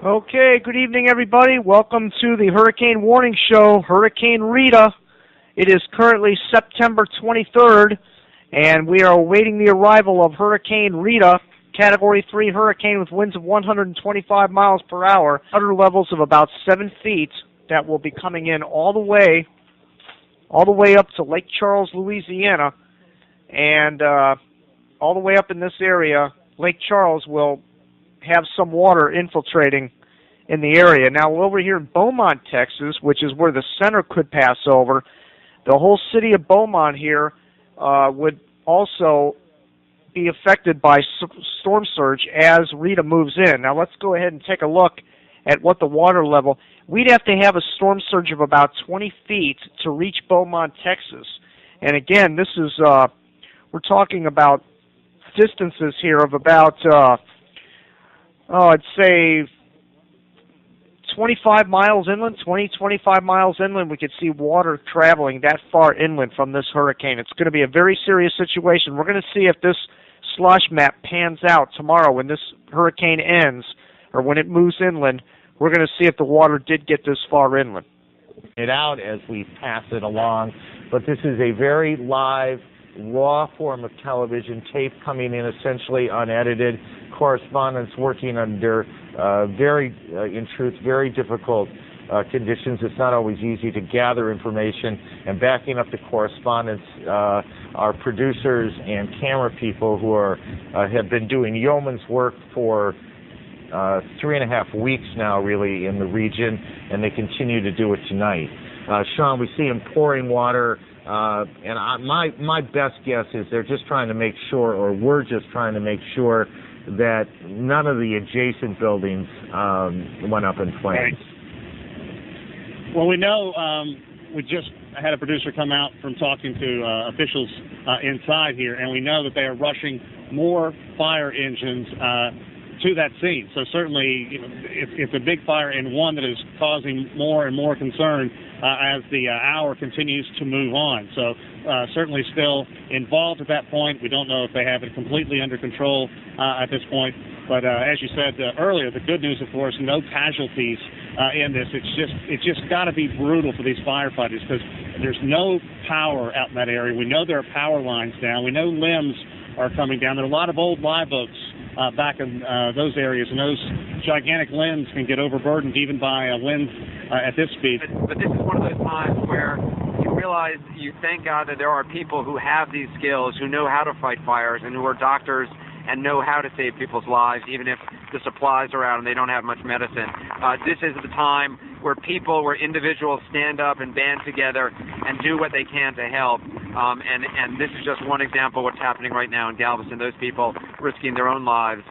Okay, good evening, everybody. Welcome to the Hurricane Warning Show, Hurricane Rita. It is currently September 23rd, and we are awaiting the arrival of Hurricane Rita, Category 3 hurricane with winds of 125 miles per hour, water levels of about 7 feet, that will be coming in all the way up to Lake Charles, Louisiana, and all the way up in this area. Lake Charles will have some water infiltrating in the area. Now, over here in Beaumont, Texas, which is where the center could pass over, the whole city of Beaumont here would also be affected by storm surge as Rita moves in. Now, let's go ahead and take a look at what the water level. We'd have to have a storm surge of about 20 feet to reach Beaumont, Texas. And again, this is, we're talking about distances here of about, I'd say 25 miles inland, 25 miles inland. We could see water traveling that far inland from this hurricane. It's going to be a very serious situation. We're going to see if this slush map pans out tomorrow when this hurricane ends, or when it moves inland. We're going to see if the water did get this far inland. It out as we pass it along, but this is a very live, raw form of television tape coming in essentially unedited, correspondents working under in truth, very difficult conditions. It's not always easy to gather information, and backing up the correspondents are producers and camera people who have been doing yeoman's work for 3.5 weeks now, really, in the region, and they continue to do it tonight. Sean, we see them pouring water. And my best guess is they're just trying to make sure, or we're just trying to make sure, that none of the adjacent buildings went up in flames. Right. Well, we know, we just had a producer come out from talking to officials inside here, and we know that they are rushing more fire engines to that scene. So certainly, it's a big fire, and one that is causing more and more concern as the hour continues to move on. So certainly still involved at that point. We don't know if they have it completely under control at this point. But as you said earlier, the good news, of course, no casualties in this. It's just got to be brutal for these firefighters because there's no power out in that area. We know there are power lines down. We know limbs are coming down. There are a lot of old live oaks back in those areas, and those gigantic limbs can get overburdened even by winds at this speed. But this is one of those times where you realize, you thank God that there are people who have these skills, who know how to fight fires, and who are doctors and know how to save people's lives, even if the supplies are out and they don't have much medicine. This is the time where individuals stand up and band together and do what they can to help. And this is just one example of what's happening right now in Galveston. Those people risking their own lives,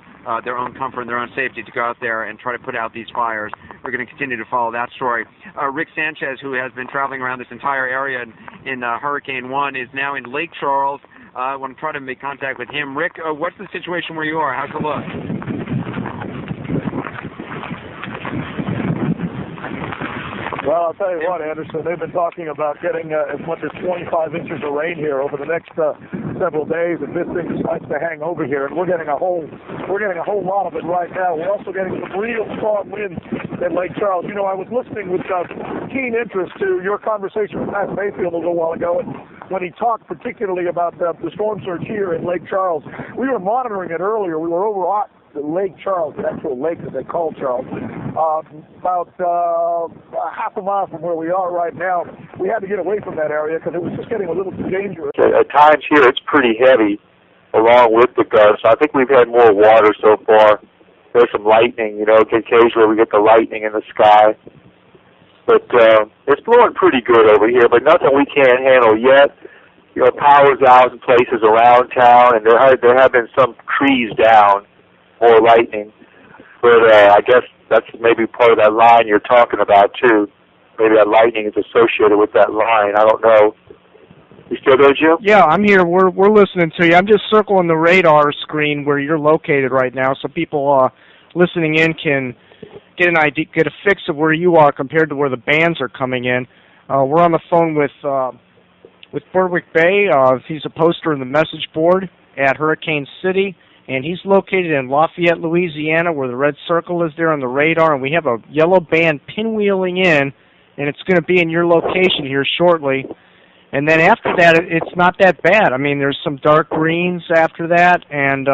their own comfort and their own safety to go out there and try to put out these fires. We're going to continue to follow that story. Rick Sanchez, who has been traveling around this entire area in Hurricane 1, is now in Lake Charles. I want to try to make contact with him. Rick, what's the situation where you are? How's it look? Well, I'll tell you what, Anderson, they've been talking about getting as much as 25 inches of rain here over the next several days, and this thing starts to hang over here, and we're getting a whole lot of it right now. We're also getting some real strong winds in Lake Charles. You know, I was listening with keen interest to your conversation with Pat Mayfield a little while ago, and when he talked particularly about the storm surge here in Lake Charles. We were monitoring it earlier. We were over at the Lake Charles, the actual lake that they call Charles, about half a mile from where we are right now. We had to get away from that area because it was just getting a little too dangerous. At times here it's pretty heavy along with the gusts. I think we've had more water so far. There's some lightning, you know, occasionally we get the lightning in the sky. But it's blowing pretty good over here, but nothing we can't handle yet. You know, power's out in places around town, and there have been some trees down, more lightning. But I guess that's maybe part of that line you're talking about, too. Maybe that lightning is associated with that line. I don't know. You still there, Jim? Yeah, I'm here. We're listening to you. I'm just circling the radar screen where you're located right now, so people listening in can get an idea, get a fix of where you are compared to where the bands are coming in. We're on the phone with Berwick Bay. He's a poster in the message board at Hurricane City, and he's located in Lafayette, Louisiana, where the red circle is there on the radar, and we have a yellow band pinwheeling in, and it's going to be in your location here shortly. And then after that, it's not that bad. I mean, there's some dark greens after that, and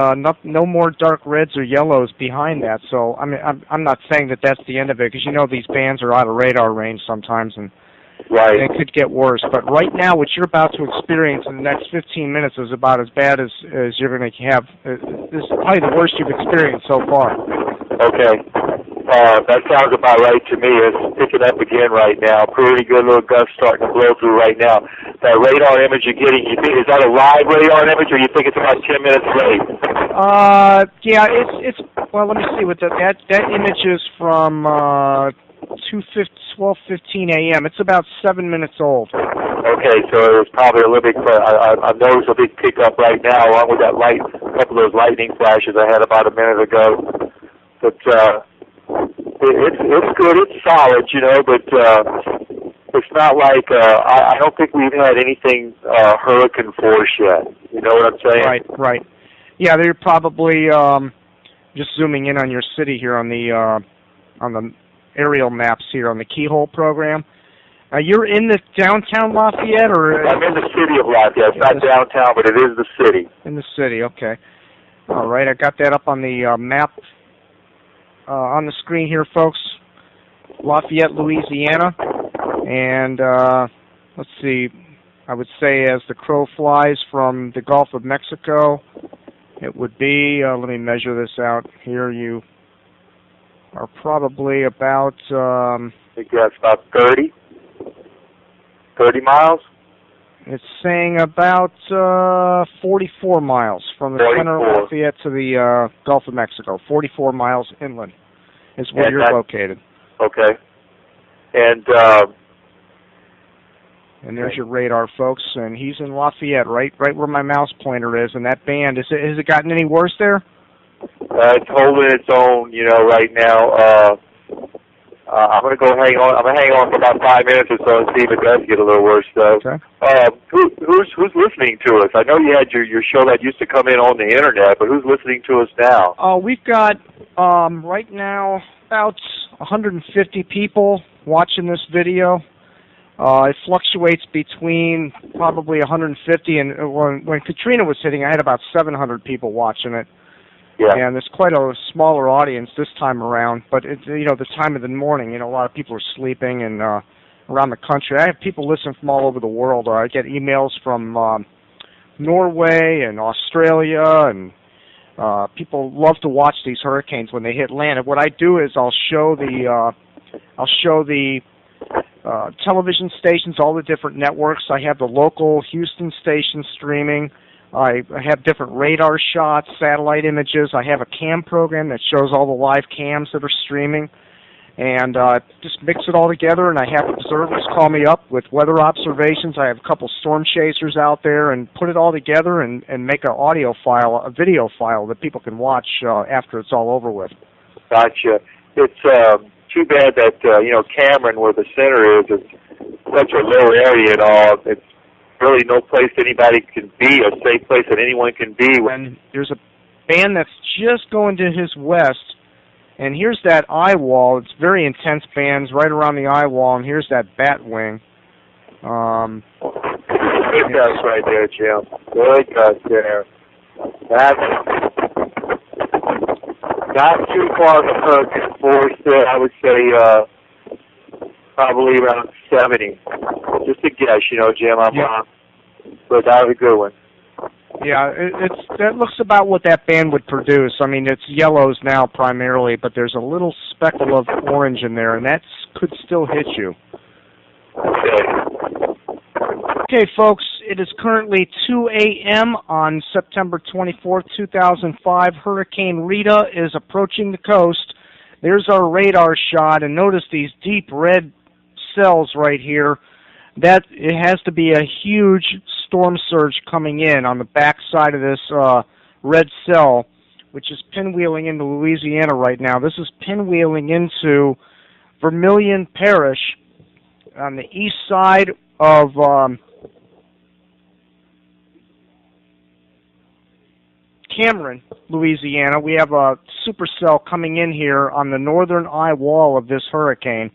no more dark reds or yellows behind that. So, I mean, I'm not saying that that's the end of it, because you know these bands are out of radar range sometimes, and Right. it could get worse. But right now, what you're about to experience in the next 15 minutes is about as bad as you're going to have. This is probably the worst you've experienced so far. Okay. That sounds about right to me. It's picking up again right now. Pretty good little gust starting to blow through right now. That radar image you're getting, you think, is that a live radar image, or you think it's about 10 minutes late? Yeah, it's well, let me see what that image is from 12:15 a.m. It's about 7 minutes old. Okay, so it was probably a little bit. I noticed a big pickup right now, along with that couple of those lightning flashes I had about a minute ago. But it's good. It's solid, you know. But it's not like I don't think we've had anything hurricane force yet. You know what I'm saying? Right. Yeah, they're probably just zooming in on your city here on the aerial maps here on the Keyhole program. You're in the downtown Lafayette, or I'm in the city of Lafayette. It's not downtown, but it is the city. In the city, okay. All right, I got that up on the map on the screen here, folks. Lafayette, Louisiana, and let's see. I would say as the crow flies from the Gulf of Mexico, it would be. Let me measure this out here. You are probably about. I think that's about 30 miles. It's saying about 44 miles from the center of Lafayette to the Gulf of Mexico. 44 miles inland is where you're located. Okay. And there's your radar, folks. And he's in Lafayette, right where my mouse pointer is. And that band, has it gotten any worse there? It's holding its own, you know, right now. I'm going to go hang on. I'm going to hang on for about 5 minutes or so and see if it does get a little worse, though. Okay. Who's listening to us? I know you had your show that used to come in on the internet, but who's listening to us now? We've got right now about 150 people watching this video. It fluctuates between probably 150 and when Katrina was hitting, I had about 700 people watching it. Yeah. And there's quite a smaller audience this time around, but it's, you know, the time of the morning, you know, a lot of people are sleeping and around the country. I have people listening from all over the world. I get emails from Norway and Australia, and people love to watch these hurricanes when they hit land. And what I do is I'll show the television stations, all the different networks. I have the local Houston station streaming. I have different radar shots, satellite images. I have a cam program that shows all the live cams that are streaming, and just mix it all together, and I have observers call me up with weather observations. I have a couple storm chasers out there, and put it all together and make an audio file, a video file that people can watch after it's all over with. Gotcha. It's too bad that, you know, Cameron, where the center is, it's such a low area and all. It's really no place anybody can be, a safe place that anyone can be. And there's a band that's just going to his west, and here's that eye wall. It's very intense bands right around the eye wall, and here's that bat wing. Good gust right there, Jim. Good gust there. That's not too far from hurricane force there. I would say probably around 70. Just a guess, you know, Jim. But that was a good one. Yeah, that looks about what that band would produce. I mean, it's yellows now primarily, but there's a little speckle of orange in there, and that could still hit you. Okay, folks, it is currently 2 a.m. on September 24th, 2005. Hurricane Rita is approaching the coast. There's our radar shot, and notice these deep red cells right here. That it has to be a huge storm surge coming in on the back side of this red cell, which is pinwheeling into Louisiana right now. This is pinwheeling into Vermilion Parish on the east side of Cameron, Louisiana. We have a supercell coming in here on the northern eye wall of this hurricane.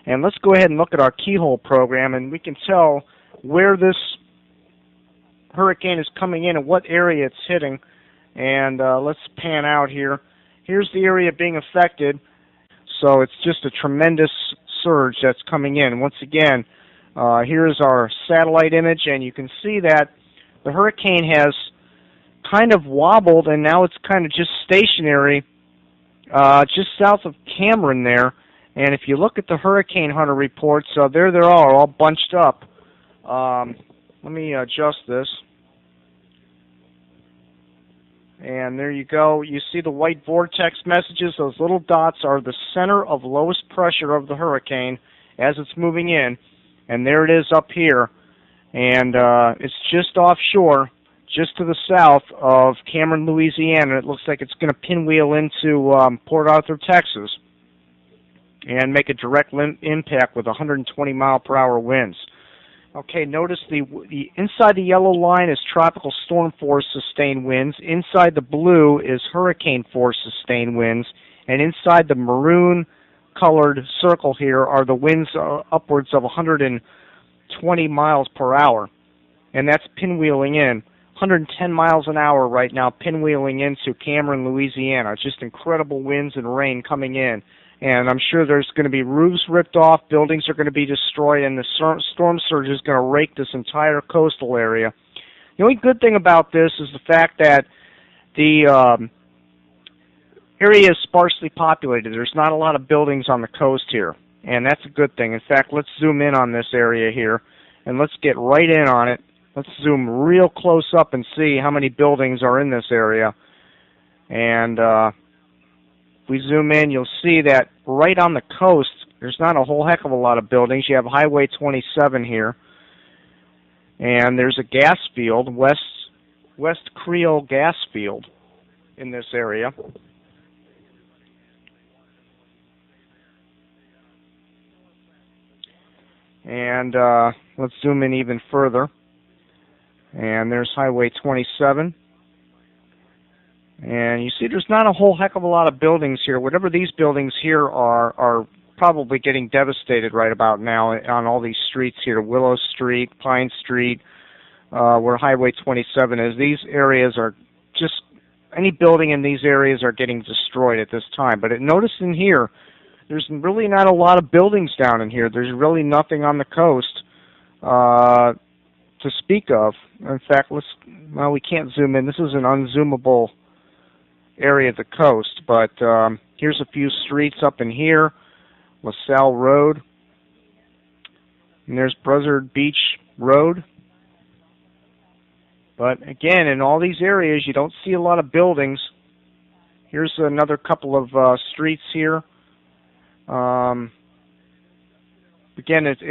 And let's go ahead and look at our keyhole program, and we can tell where this hurricane is coming in and what area it's hitting. And let's pan out here. Here's the area being affected. So it's just a tremendous surge that's coming in. Once again, here's our satellite image, and you can see that the hurricane has kind of wobbled, and now it's kind of just stationary just south of Cameron there. And if you look at the Hurricane Hunter reports, there they are, all bunched up. Let me adjust this. And there you go. You see the white vortex messages. Those little dots are the center of lowest pressure of the hurricane as it's moving in. And there it is up here. And it's just offshore, just to the south of Cameron, Louisiana. It looks like it's going to pinwheel into Port Arthur, Texas, and make a direct impact with 120-mile-per-hour winds. Okay, notice the inside the yellow line is tropical storm force sustained winds. Inside the blue is hurricane force sustained winds, and inside the maroon colored circle here are the winds upwards of 120 miles per hour, and that's pinwheeling in. 110 miles an hour right now, pinwheeling into Cameron, Louisiana. Just incredible winds and rain coming in. And I'm sure there's going to be roofs ripped off, buildings are going to be destroyed, and the storm surge is going to rake this entire coastal area. The only good thing about this is the fact that the area is sparsely populated. There's not a lot of buildings on the coast here, and that's a good thing. In fact, let's zoom in on this area here, and let's get right in on it. Let's zoom real close up and see how many buildings are in this area. And if we zoom in, you'll see that right on the coast, there's not a whole heck of a lot of buildings. You have Highway 27 here, and there's a gas field, West Creole gas field in this area. And let's zoom in even further. And there's Highway 27. And you see there's not a whole heck of a lot of buildings here. Whatever these buildings here are probably getting devastated right about now on all these streets here. Willow Street, Pine Street, where Highway 27 is. These areas are just, any building in these areas are getting destroyed at this time. But notice in here, there's really not a lot of buildings down in here. There's really nothing on the coast to speak of. In fact, we can't zoom in. This is an unzoomable area of the coast, but here's a few streets up in here. LaSalle Road, and there's Buzzard Beach Road. But again, in all these areas, you don't see a lot of buildings. Here's another couple of streets here. Again, it's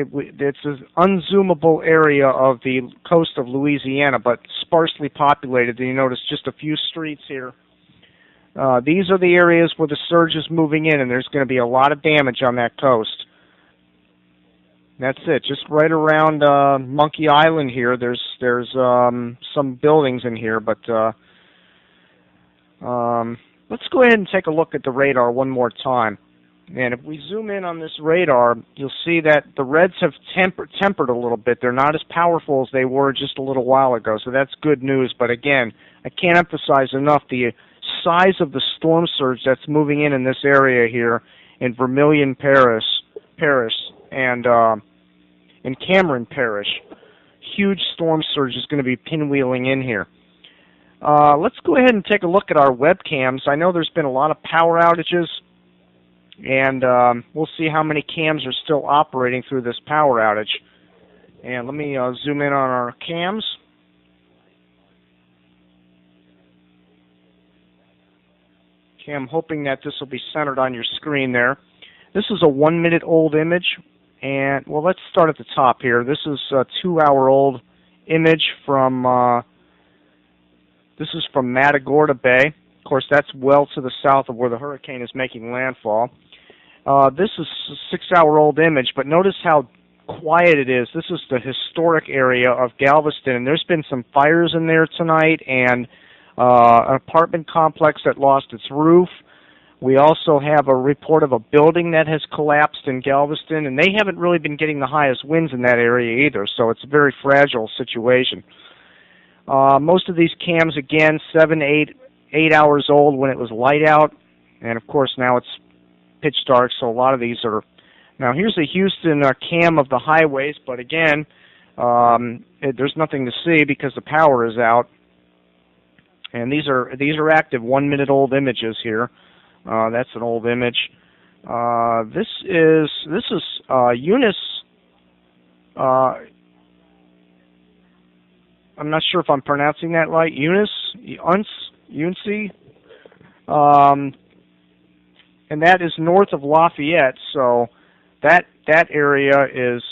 an unzoomable area of the coast of Louisiana, but sparsely populated. You notice just a few streets here. These are the areas where the surge is moving in, and there's going to be a lot of damage on that coast. That's it. Just right around Monkey Island here, there's some buildings in here, but let's go ahead and take a look at the radar one more time. And if we zoom in on this radar, you'll see that the reds have tempered a little bit. They're not as powerful as they were just a little while ago, so that's good news. But again, I can't emphasize enough the size of the storm surge that's moving in this area here in Vermilion Parish and in Cameron Parish. Huge storm surge is going to be pinwheeling in here. Let's go ahead and take a look at our webcams. I know there's been a lot of power outages, and we'll see how many cams are still operating through this power outage. And let me zoom in on our cams. Okay, I'm hoping that this will be centered on your screen there. This is a 1-minute-old image, and well, let's start at the top here. This is a 2-hour-old image from this is from Matagorda Bay. Of course, that's well to the south of where the hurricane is making landfall. This is a 6-hour-old image, but notice how quiet it is. This is the historic area of Galveston, and there's been some fires in there tonight, and an apartment complex that lost its roof. We also have a report of a building that has collapsed in Galveston, and they haven't really been getting the highest winds in that area either, so it's a very fragile situation. Most of these cams, again, 7, 8 hours old when it was light out, and of course now it's pitch dark, so a lot of these are... Now here's a Houston cam of the highways, but again, there's nothing to see because the power is out. And these are active 1 minute old images here. That's an old image. This is Eunice. I'm not sure if I'm pronouncing that right. Eunice, and that is north of Lafayette. So that area is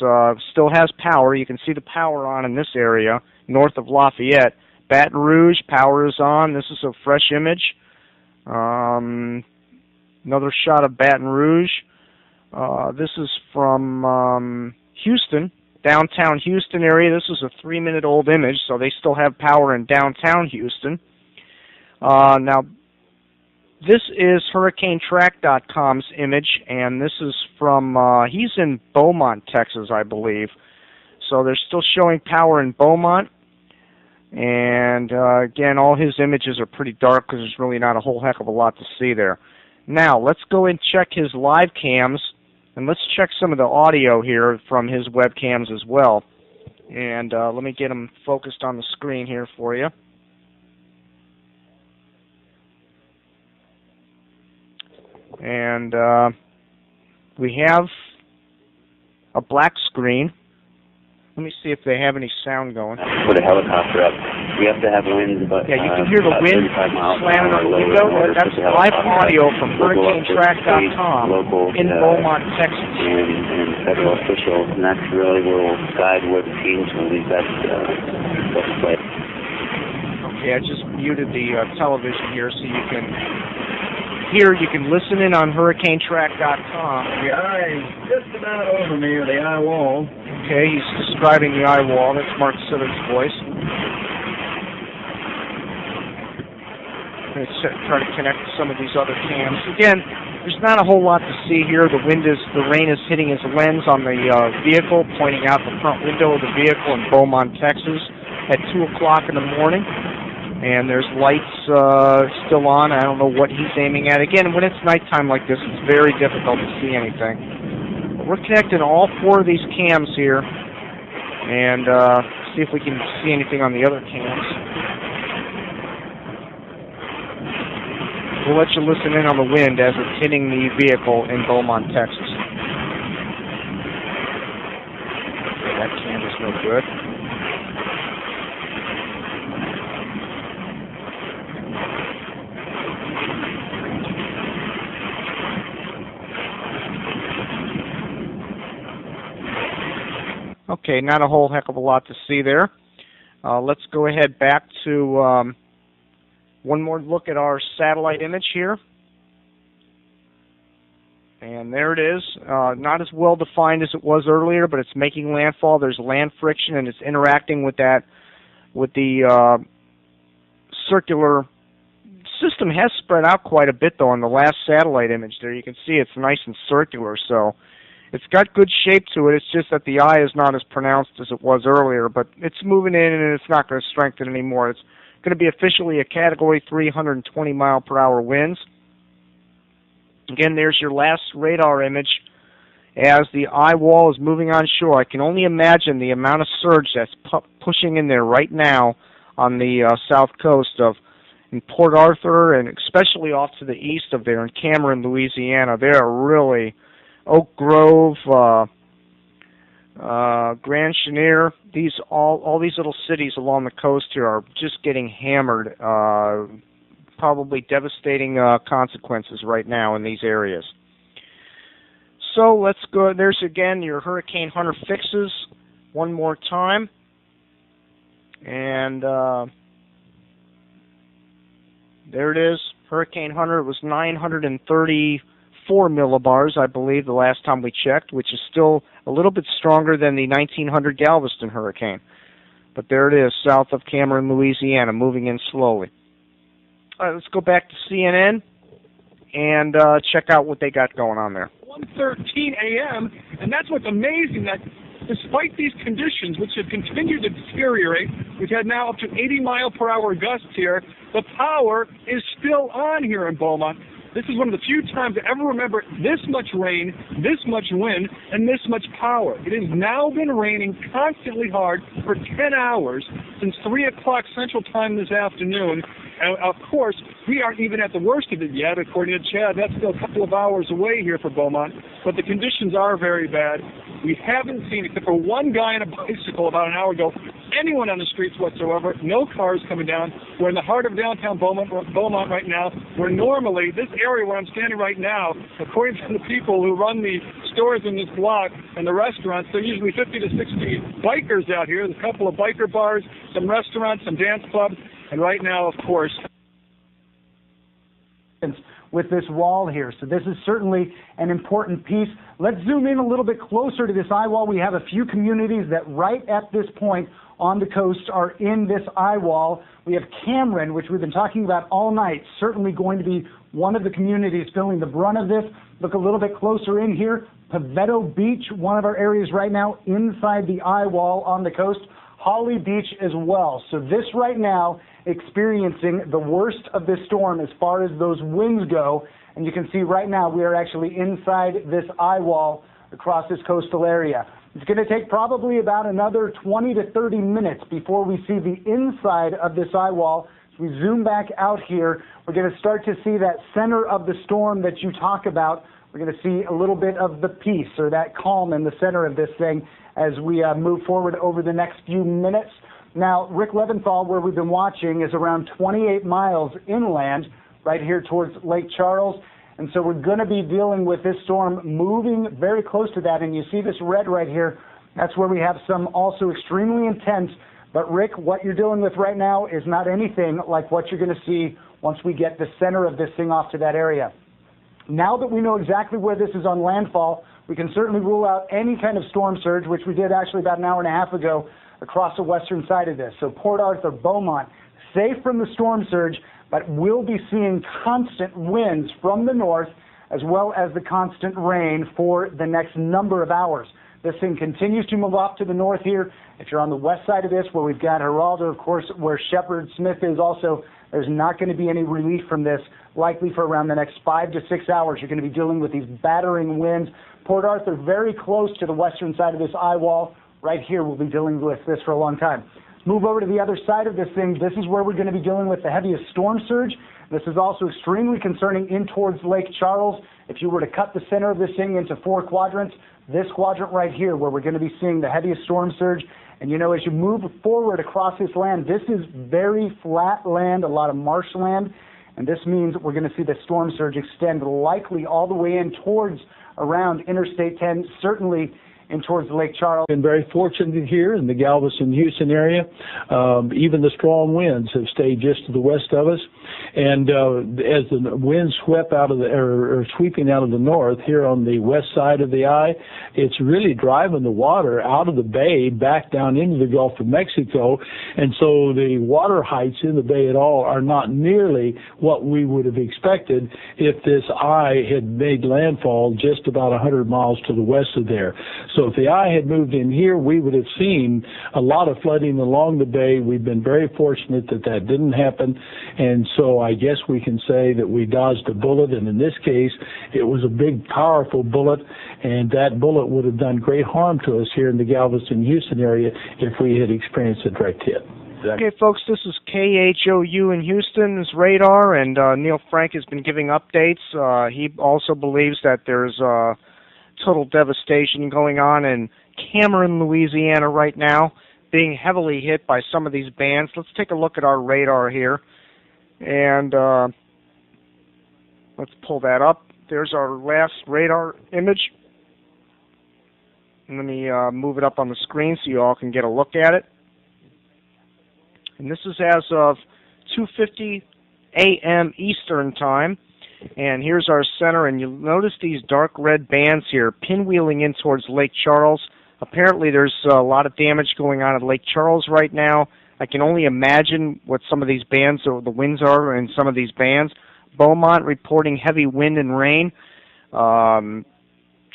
still has power. You can see the power on in this area north of Lafayette. Baton Rouge, power is on. This is a fresh image. Another shot of Baton Rouge. This is from Houston, downtown Houston area. This is a 3 minute old image, so they still have power in downtown Houston. Now, this is HurricaneTrack.com's image, and this is from, he's in Beaumont, Texas, I believe. So they're still showing power in Beaumont. And again, all his images are pretty dark because there's really not a whole heck of a lot to see there. Now, let's go and check his live cams, and let's check some of the audio here from his webcams as well. And let me get them focused on the screen here for you. And we have a black screen. Let me see if they have any sound going. Put a helicopter up. We have to have winds, but yeah, you can hear the wind slamming on the window. That's live audio from HurricaneTrack.com in Beaumont, Texas. And federal officials, and that's really where we'll guide where the teams will be best play. Okay, I just muted the television here so you can hear. You can listen in on HurricaneTrack.com. The eye is just about over me, or the eye wall. Okay, he's describing the eye wall. That's Mark Sitter's voice. I'm going to try to connect to some of these other cams. Again, there's not a whole lot to see here. The rain is hitting his lens on the vehicle, pointing out the front window of the vehicle in Beaumont, Texas, at 2 o'clock in the morning. And there's lights still on. I don't know what he's aiming at. Again, when it's nighttime like this, it's very difficult to see anything. But we're connecting all 4 of these cams here, and see if we can see anything on the other cams. We'll let you listen in on the wind as it's hitting the vehicle in Beaumont, Texas. Okay, that cam is no good. Okay, not a whole heck of a lot to see there. Let's go ahead back to one more look at our satellite image here. And there it is. Not as well defined as it was earlier, but it's making landfall. There's land friction, and it's interacting with that, with the circular system. Has spread out quite a bit, though, on the last satellite image there. You can see it's nice and circular, so it's got good shape to it. It's just that the eye is not as pronounced as it was earlier, but it's moving in, and it's not going to strengthen anymore. It's going to be officially a Category 3, 120 mile per hour winds. Again, there's your last radar image as the eye wall is moving on shore. I can only imagine the amount of surge that's pushing in there right now on the south coast of in Port Arthur, and especially off to the east of there in Cameron, Louisiana. They are really... Oak Grove, Grand Chenier, all these little cities along the coast here are just getting hammered. Probably devastating consequences right now in these areas. So let's go. There's again your Hurricane Hunter fixes one more time, and there it is. Hurricane Hunter. It was 934 millibars, I believe, the last time we checked, which is still a little bit stronger than the 1900 Galveston hurricane. But there it is, south of Cameron, Louisiana, moving in slowly. let's go back to CNN and check out what they got going on there. 1:13 a.m., and that's what's amazing, that despite these conditions, which have continued to deteriorate, we've had now up to 80-mile-per-hour gusts here, the power is still on here in Beaumont. This is one of the few times I ever remember this much rain, this much wind, and this much power. It has now been raining constantly hard for 10 hours since 3 o'clock Central Time this afternoon. And, of course, we aren't even at the worst of it yet, according to Chad. That's still a couple of hours away here for Beaumont. But the conditions are very bad. We haven't seen, except for one guy on a bicycle about an hour ago, anyone on the streets whatsoever. No cars coming down. We're in the heart of downtown Beaumont right now, where normally this area where I'm standing right now, according to the people who run the stores in this block and the restaurants, there are usually 50 to 60 bikers out here. There's a couple of biker bars, some restaurants, some dance clubs. And right now, of course, with this wall here. So this is certainly an important piece. Let's zoom in a little bit closer to this eye wall. We have a few communities that right at this point on the coast are in this eye wall. We have Cameron, which we've been talking about all night, certainly going to be one of the communities feeling the brunt of this. Look a little bit closer in here. Pavetto Beach, one of our areas right now inside the eye wall on the coast. Holly Beach as well. So this right now experiencing the worst of this storm as far as those winds go. And you can see right now we are actually inside this eye wall across this coastal area. It's going to take probably about another 20 to 30 minutes before we see the inside of this eye wall. As we zoom back out here, we're going to start to see that center of the storm that you talk about. We're going to see a little bit of the peace or that calm in the center of this thing as we move forward over the next few minutes. Now, Rick Leventhal, where we've been watching, is around 28 miles inland, right here towards Lake Charles. And so we're going to be dealing with this storm moving very close to that. And you see this red right here. That's where we have some also extremely intense. But, Rick, what you're dealing with right now is not anything like what you're going to see once we get the center of this thing off to that area. Now that we know exactly where this is on landfall, we can certainly rule out any kind of storm surge, which we did actually about an hour and a half ago across the western side of this. So Port Arthur, Beaumont, safe from the storm surge, but we'll be seeing constant winds from the north as well as the constant rain for the next number of hours. This thing continues to move off to the north here. If you're on the west side of this, where we've got Geraldo, of course, where Shepherd Smith is also, there's not going to be any relief from this, likely for around the next 5 to 6 hours. You're going to be dealing with these battering winds. Port Arthur, very close to the western side of this eye wall. Right here, we'll be dealing with this for a long time. Move over to the other side of this thing. This is where we're going to be dealing with the heaviest storm surge. This is also extremely concerning in towards Lake Charles. If you were to cut the center of this thing into 4 quadrants, this quadrant right here where we're going to be seeing the heaviest storm surge. And you know, as you move forward across this land, this is very flat land, a lot of marshland. And this means we're going to see the storm surge extend likely all the way in towards around Interstate 10, certainly in towards Lake Charles. Been very fortunate here in the Galveston, Houston area. Even the strong winds have stayed just to the west of us. And as the winds swept out of the, or sweeping out of the north here on the west side of the eye, it's really driving the water out of the bay back down into the Gulf of Mexico. And so the water heights in the bay at all are not nearly what we would have expected if this eye had made landfall just about 100 miles to the west of there. So if the eye had moved in here, we would have seen a lot of flooding along the bay. We've been very fortunate that that didn't happen. And so I guess we can say that we dodged a bullet. And in this case, it was a big, powerful bullet. And that bullet would have done great harm to us here in the Galveston, Houston area if we had experienced a direct hit. Okay, folks, this is KHOU in Houston's radar, and Neil Frank has been giving updates. He also believes that there's total devastation going on in Cameron, Louisiana right now, being heavily hit by some of these bands. Let's take a look at our radar here, and let's pull that up. There's our last radar image. And let me move it up on the screen so you all can get a look at it. And this is as of 2:50 a.m. Eastern Time. And here's our center, and you'll notice these dark red bands here pinwheeling in towards Lake Charles. Apparently there's a lot of damage going on at Lake Charles right now. I can only imagine what some of these bands or the winds are in some of these bands. Beaumont reporting heavy wind and rain.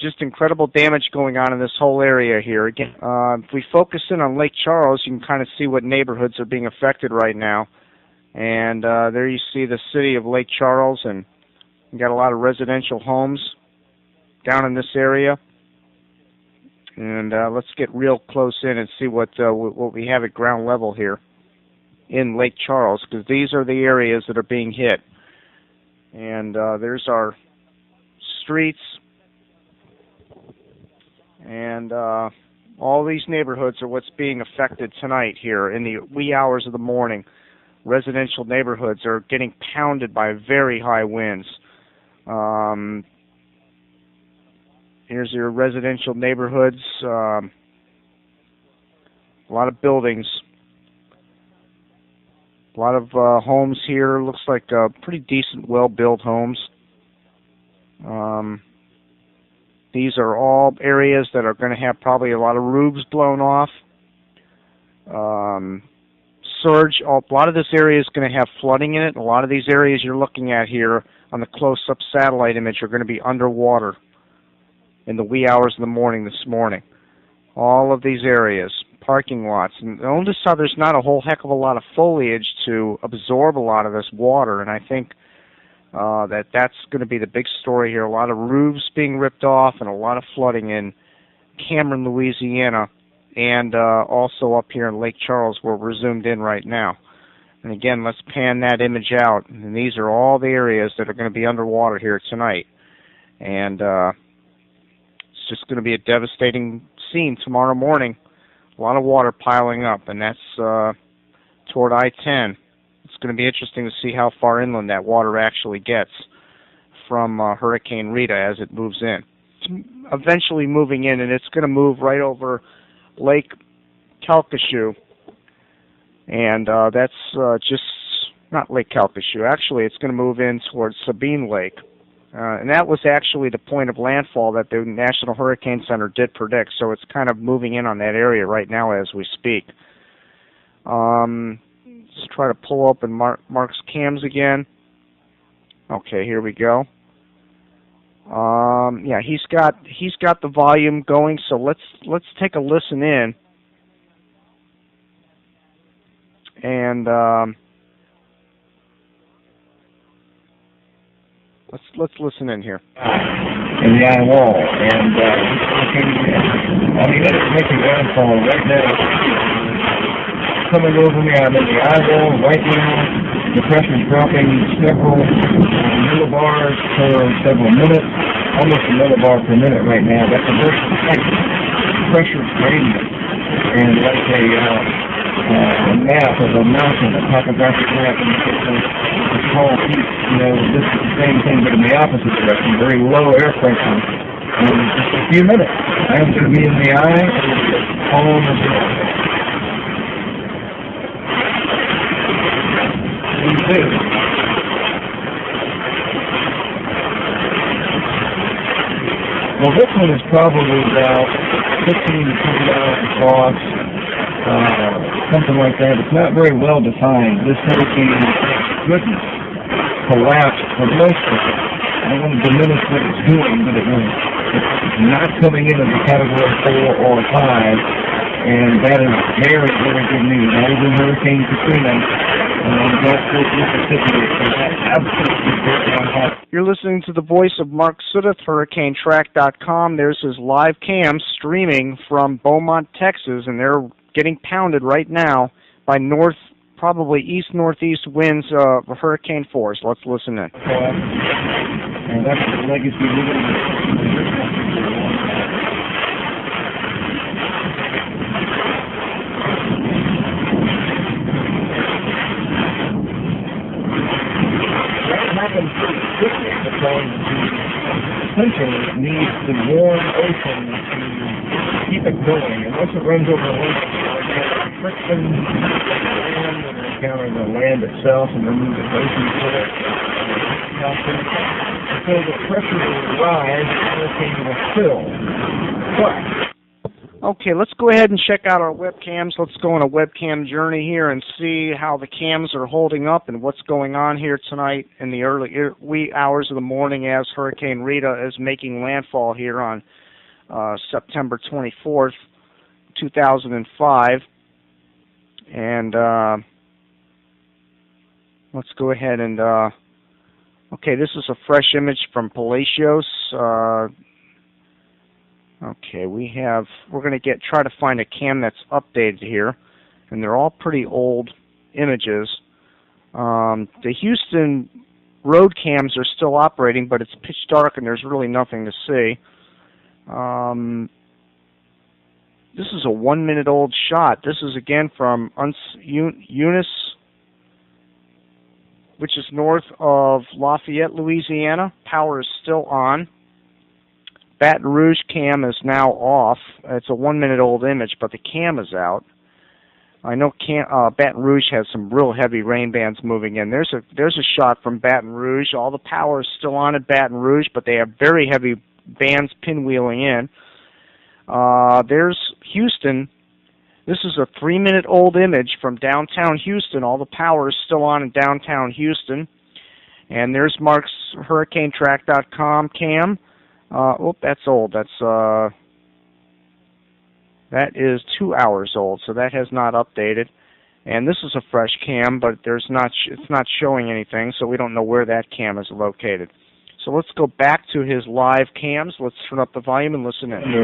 Just incredible damage going on in this whole area here. Again, if we focus in on Lake Charles, you can kind of see what neighborhoods are being affected right now. And there you see the city of Lake Charles, and you got a lot of residential homes down in this area. And let's get real close in and see what we have at ground level here in Lake Charles, because these are the areas that are being hit. And there's our streets, and all these neighborhoods are what's being affected tonight here in the wee hours of the morning. Residential neighborhoods are getting pounded by very high winds. Here's your residential neighborhoods. A lot of buildings. A lot of homes here. Looks like pretty decent, well-built homes. These are all areas that are going to have probably a lot of roofs blown off. Surge. A lot of this area is going to have flooding in it. A lot of these areas you're looking at here on the close-up satellite image are going to be underwater in the wee hours of the morning this morning. All of these areas, parking lots. And notice how there's not a whole heck of a lot of foliage to absorb a lot of this water, and I think that's going to be the big story here. A lot of roofs being ripped off and a lot of flooding in Cameron, Louisiana, and also up here in Lake Charles where we're zoomed in right now. And again, let's pan that image out. And these are all the areas that are going to be underwater here tonight. And it's just going to be a devastating scene tomorrow morning. A lot of water piling up, and that's toward I-10. It's going to be interesting to see how far inland that water actually gets from Hurricane Rita as it moves in. It's eventually moving in, and it's going to move right over Lake Calcasieu. And that's just not Lake Calcasieu. Actually, it's going to move in towards Sabine Lake. And that was actually the point of landfall that the National Hurricane Center did predict, so it's kind of moving in on that area right now as we speak. Let's try to pull open Mark's cams again. Okay, here we go. Yeah, he's got the volume going, so let's take a listen in. And let's listen in here. In the eye wall, and it's making landfall right now. Coming over me, I'm in the eye wall right now. The pressure's dropping several millibars per several minutes, almost a millibar per minute right now. That's a very tight pressure gradient, and like a map of a mountain, a topographic map, and it's called heat. This is the same thing, but in the opposite direction. Very low air pressure. In just a few minutes, I'm going to be in the eye and all over the place. Well, this one is probably about 15 to 20 miles across, something like that. It's not very well defined. This hurricane, goodness, collapsed for most of it. I don't want to diminish what it's doing, but it's not coming in as a Category 4 or 5, and that is very, very good news. That is in Hurricane Katrina. You're listening to the voice of Mark Sudduth, HurricaneTrack.com. There's his live cam streaming from Beaumont, Texas, and they're getting pounded right now by probably east-northeast winds of hurricane force. Let's listen in. And that's the legacy we're going to happens pretty quickly because the essentially needs the warm ocean to keep it going. And once it runs over the lake, there's friction with the land and encounter the land itself and then move the ocean to it. So the pressure will rise, the hurricane will fill. But Okay, let's go ahead and check out our webcams. Let's go on a webcam journey here and see how the cams are holding up and what's going on here tonight in the wee hours of the morning as Hurricane Rita is making landfall here on September 24th, 2005. And let's go ahead and, okay, this is a fresh image from Palacios. Okay, we're going to try to find a cam that's updated here, and they're all pretty old images. The Houston road cams are still operating, but it's pitch dark and there's really nothing to see. This is a 1-minute old shot. This is again from Eunice, which is north of Lafayette, Louisiana. Power is still on. Baton Rouge cam is now off. It's a 1-minute old image, but the cam is out. I know Baton Rouge has some real heavy rain bands moving in. There's a shot from Baton Rouge. All the power is still on at Baton Rouge, but they have very heavy bands pinwheeling in. There's Houston. This is a 3-minute old image from downtown Houston. All the power is still on in downtown Houston. And there's Mark's HurricaneTrack.com cam. That's old. That is 2 hours old, so that has not updated. And this is a fresh cam, but it's not showing anything, so we don't know where that cam is located. So let's go back to his live cams. Let's turn up the volume and listen in. Let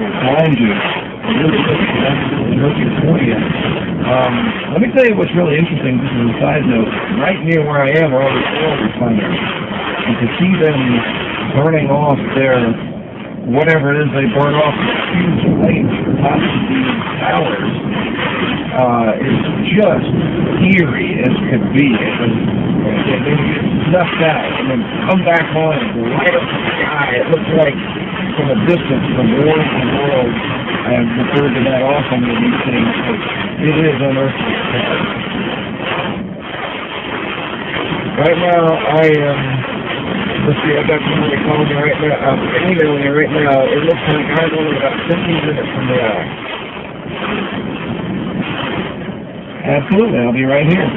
me tell you what's really interesting, just as a side note. Right near where I am are all the oil refineries. You can see them burning off their, whatever it is they burn off, huge flames from top of these towers. It's just eerie as could be. They get snuffed out and then come back on and light up the sky. It looks like, from a distance, from world to world. I have referred to that often with these things. It is unearthly. Right now, I am... let's see, I've got somebody calling me right now, emailing me right now. It looks like I'm only about 15 minutes from the hour. Absolutely, I'll be right here.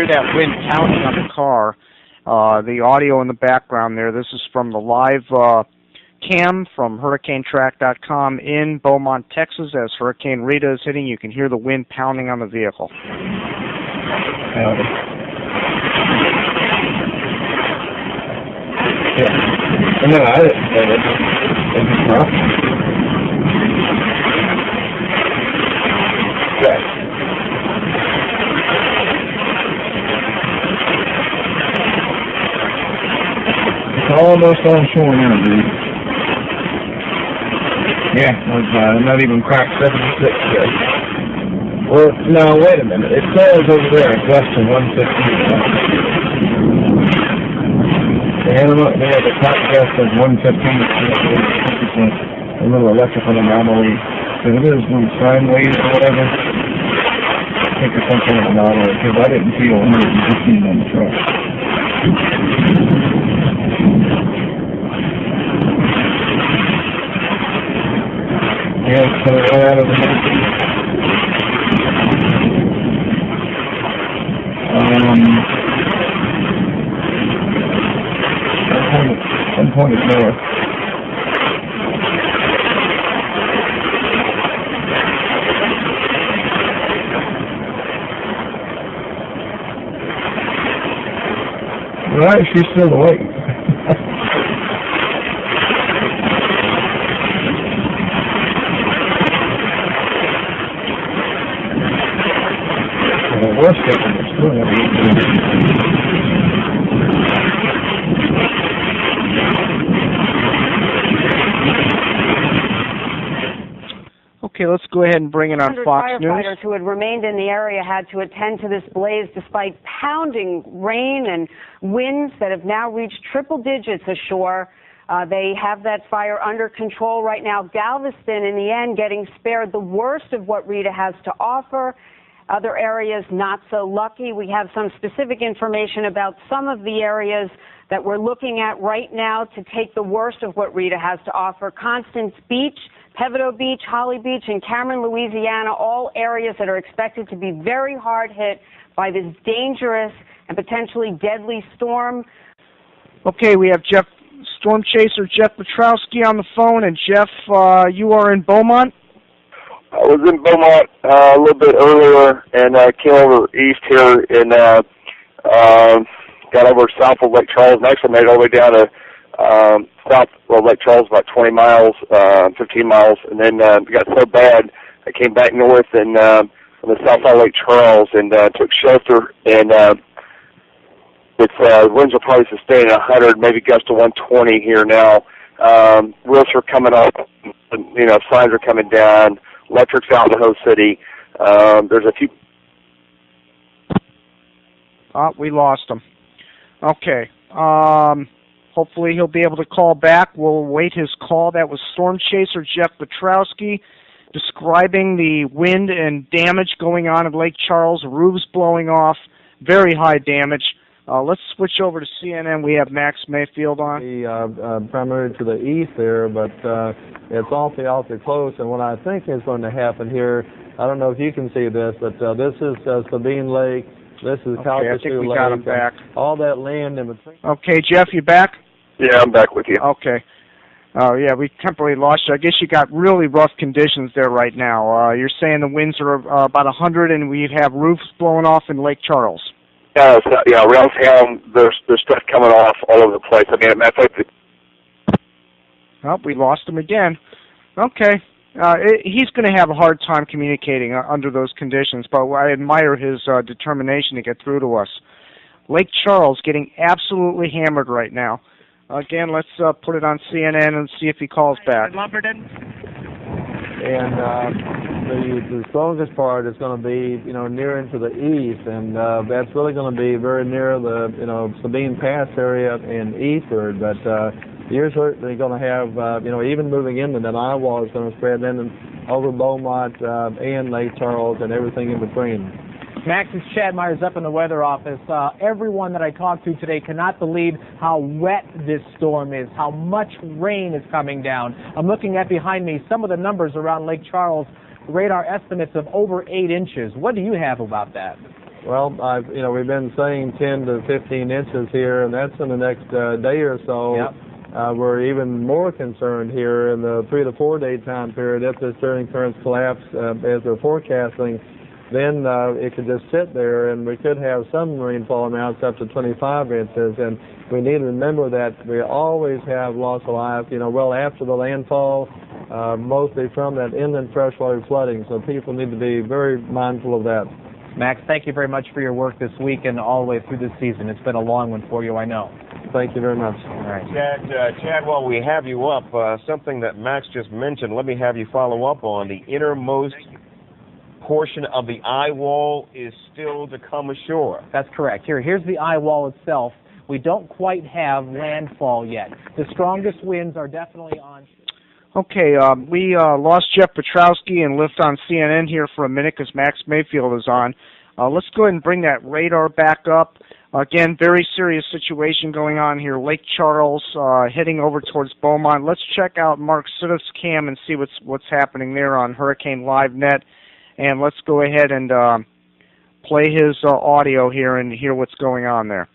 That wind pounding on the car, the audio in the background there. This is from the live cam from HurricaneTrack.com in Beaumont, Texas. As Hurricane Rita is hitting, you can hear the wind pounding on the vehicle. Almost on shore now, dude. Yeah, it's not even cracked 76 yet. Well, no, wait a minute. It says over there, gust of 115. They have a top gust of 115. It's a little electrical anomaly. So it is little sine waves or whatever. I think it's some kind of anomaly, because I didn't feel 115 on the truck. Yeah, so right out of the one point is north. Right, she's still awake. Okay, let's go ahead and bring it on Fox News. Firefighters who had remained in the area had to attend to this blaze despite pounding rain and winds that have now reached triple digits ashore. They have that fire under control right now. Galveston, in the end, getting spared the worst of what Rita has to offer. Other areas not so lucky. We have some specific information about some of the areas that we're looking at right now to take the worst of what Rita has to offer. Constance Beach, Pevedo Beach, Holly Beach, and Cameron, Louisiana, all areas that are expected to be very hard hit by this dangerous and potentially deadly storm. Okay, we have Storm Chaser Jeff Petrowski on the phone. And Jeff, you are in Beaumont? I was in Beaumont a little bit earlier and came over east here and got over south of Lake Charles and actually made it all the way down to south of Lake Charles, about 20 miles, 15 miles, and then it got so bad I came back north and on the south side of Lake Charles and took shelter, and winds will probably sustain 100, maybe gust to 120 here now. Roofs are coming up, signs are coming down, electric's out in the whole city. There's a few... we lost him. Okay. Hopefully he'll be able to call back. We'll await his call. That was Storm Chaser Jeff Petrowski describing the wind and damage going on in Lake Charles, roofs blowing off, very high damage. Let's switch over to CNN. We have Max Mayfield on. Primarily to the east there, but it's awfully close. And what I think is going to happen here, I don't know if you can see this, but this is Sabine Lake. This is okay, I think we got him back. All that land in between. Okay, Jeff, you back? Yeah, I'm back with you. Okay. Yeah, we temporarily lost you. I guess you got really rough conditions there right now. You're saying the winds are about 100 and we have roofs blowing off in Lake Charles. Yeah, around town, there's stuff coming off all over the place. I mean, matter of fact, oh, we lost him again. Okay. He's going to have a hard time communicating under those conditions, but I admire his determination to get through to us. Lake Charles getting absolutely hammered right now. Again, let's put it on CNN and see if he calls back. And the strongest part is going to be, near into the east, and that's really going to be very near the, Sabine Pass area and eastward. But you're certainly going to have, even moving into that eye wall is going to spread in over Beaumont and Lake Charles and everything in between. Max, it's Chad Myers up in the weather office. Everyone that I talked to today cannot believe how wet this storm is, how much rain is coming down. I'm looking at behind me some of the numbers around Lake Charles, radar estimates of over 8 inches. What do you have about that? Well, we've been saying 10 to 15 inches here, and that's in the next day or so. Yep. We're even more concerned here in the 3 to 4 day time period if the stirring currents collapse as they're forecasting. Then it could just sit there, and we could have some rainfall amounts up to 25 inches. And we need to remember that we always have loss of life, well after the landfall, mostly from that inland freshwater flooding. So people need to be very mindful of that. Max, thank you very much for your work this week and all the way through this season. It's been a long one for you, I know. Thank you very much. All right. Chad, while we have you up, something that Max just mentioned, let me have you follow up on. The innermost portion of the eye wall is still to come ashore. That's correct. Here's the eye wall itself. We don't quite have landfall yet. The strongest winds are definitely on. Okay, we lost Jeff Petrowski and lift on CNN here for a minute because Max Mayfield is on. Let's go ahead and bring that radar back up. Again, very serious situation going on here. Lake Charles heading over towards Beaumont. Let's check out Mark Siddif's cam and see what's happening there on Hurricane Live Net. And let's go ahead and play his audio here and hear what's going on there.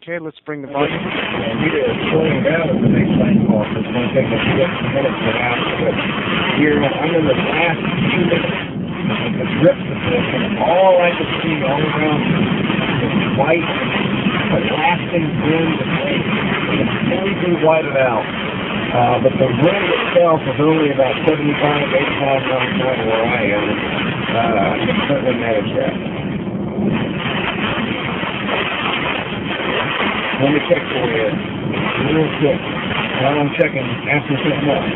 Okay, let's bring the volume. Rita is slowing down at the next landfall, so it's going to take a few extra minutes to happen. But here, I'm in the last 2 minutes. The drips of this, and all I could see all around was white, blasting wind and rain. It's completely whited out. But the wind itself is only about 75, 85 miles an hour where I am. I can certainly manage that. Let me check for you real quick. While I'm checking, after something else.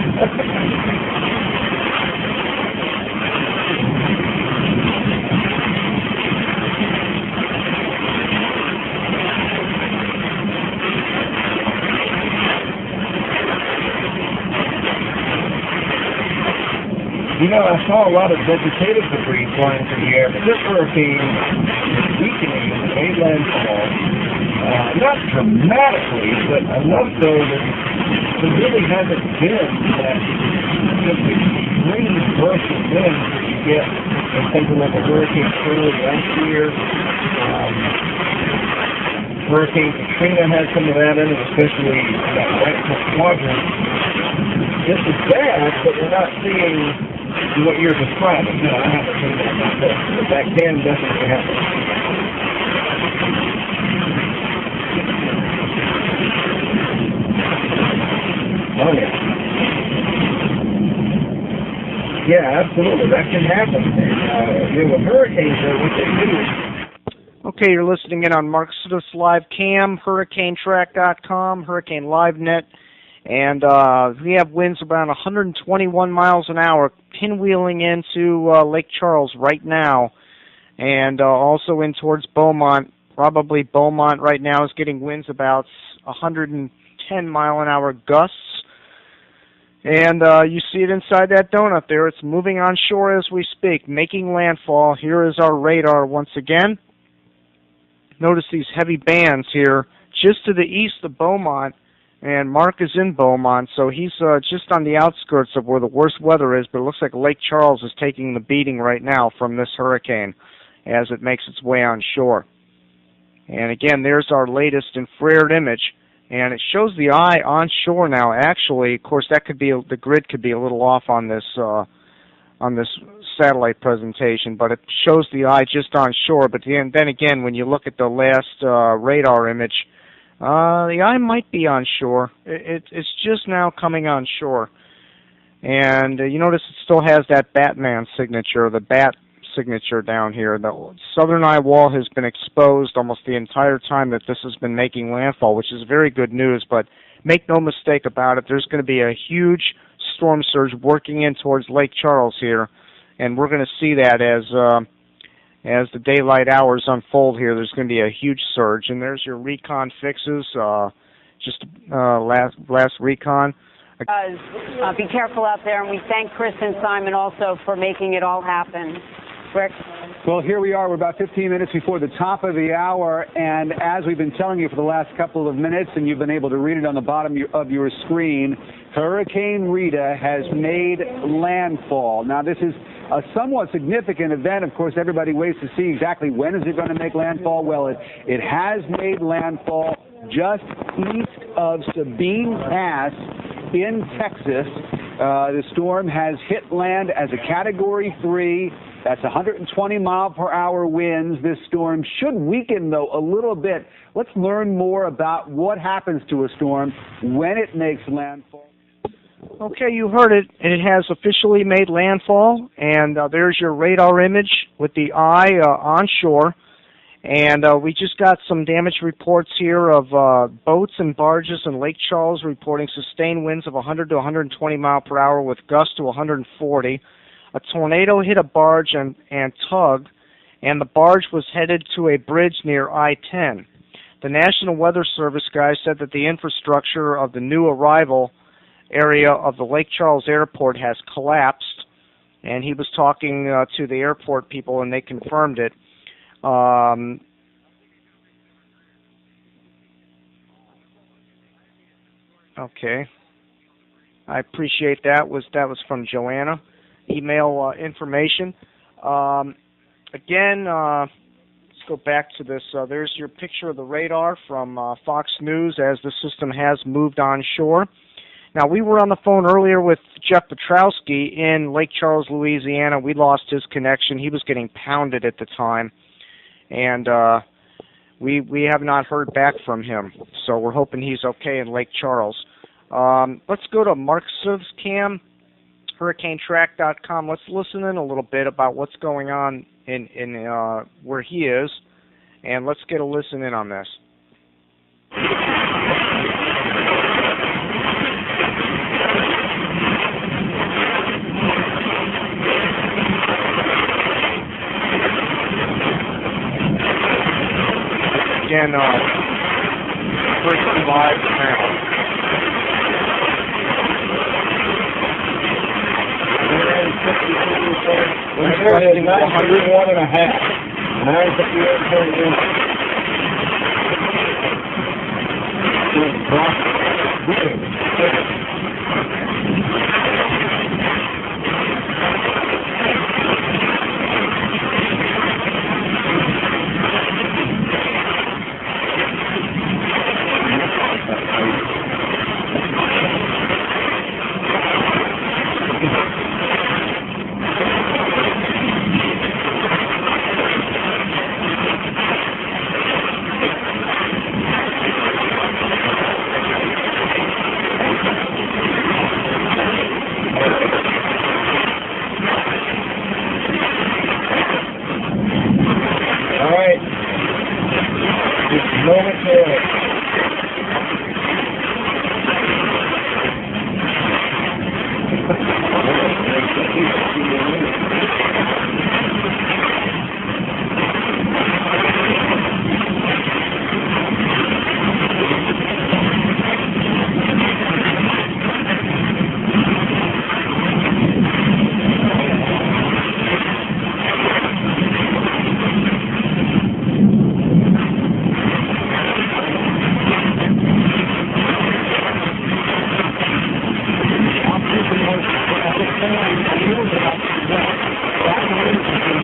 You know, I saw a lot of vegetative debris flying through the air, but this hurricane is weakening and made landfall. Not dramatically, but enough so that there really hasn't been that just extreme burst of wind that you get in something like a Hurricane Shirley last year. Hurricane Katrina had some of that in it, especially that right quadrant. This is bad, but we're not seeing what you're describing. No, I haven't seen that myself, but that can definitely happen. Oh, yeah. Yeah, absolutely. That can happen. With hurricanes, what they do. Okay, you're listening in on Mark Swift's live cam, HurricaneTrack.com, Hurricane LiveNet, and we have winds around 121 miles an hour, pinwheeling into Lake Charles right now, and also in towards Beaumont. Probably Beaumont right now is getting winds about 110 mile an hour gusts. And you see it inside that donut there. It's moving on shore as we speak, making landfall. Here is our radar once again. Notice these heavy bands here just to the east of Beaumont, and Mark is in Beaumont, so he's just on the outskirts of where the worst weather is, but it looks like Lake Charles is taking the beating right now from this hurricane as it makes its way on shore. And again, there's our latest infrared image. And it shows the eye on shore now. Actually, of course, that could be the grid could be a little off on this satellite presentation, but it shows the eye just on shore. But then again, when you look at the last radar image, the eye might be on shore. It's just now coming on shore, and you notice it still has that Batman signature, the bat signature down here. The southern eye wall has been exposed almost the entire time that this has been making landfall, which is very good news, but make no mistake about it, there's going to be a huge storm surge working in towards Lake Charles here, and we're going to see that as the daylight hours unfold here. There's going to be a huge surge, and there's your recon fixes, just last recon. Be careful out there, and we thank Chris and Simon also for making it all happen. Rick? Well, here we are. We're about 15 minutes before the top of the hour, and as we've been telling you for the last couple of minutes, and you've been able to read it on the bottom of your screen, Hurricane Rita has made landfall. Now, this is a somewhat significant event. Of course, everybody waits to see exactly when is it going to make landfall. Well, it has made landfall just east of Sabine Pass in Texas. The storm has hit land as a Category 3. That's 120 mile per hour winds. This storm should weaken, though, a little bit. Let's learn more about what happens to a storm when it makes landfall. Okay, you heard it. It has officially made landfall, and there's your radar image with the eye on shore. And we just got some damage reports here of boats and barges in Lake Charles reporting sustained winds of 100 to 120 mile per hour with gusts to 140. A tornado hit a barge and tug, and the barge was headed to a bridge near I-10. The National Weather Service guy said that the infrastructure of the new arrival area of the Lake Charles Airport has collapsed, and he was talking to the airport people, and they confirmed it. Okay. I appreciate that. That was from Joanna. Email information. Again, let's go back to this. There's your picture of the radar from Fox News as the system has moved onshore. Now, we were on the phone earlier with Jeff Petrowski in Lake Charles, Louisiana. We lost his connection. He was getting pounded at the time, and we have not heard back from him. So we're hoping he's okay in Lake Charles. Let's go to Mark Siv's cam. HurricaneTrack.com. Let's listen in a little bit about what's going on in where he is, and let's get a listen in on this. Hurricane Live now. We're at 951.5. 958.1.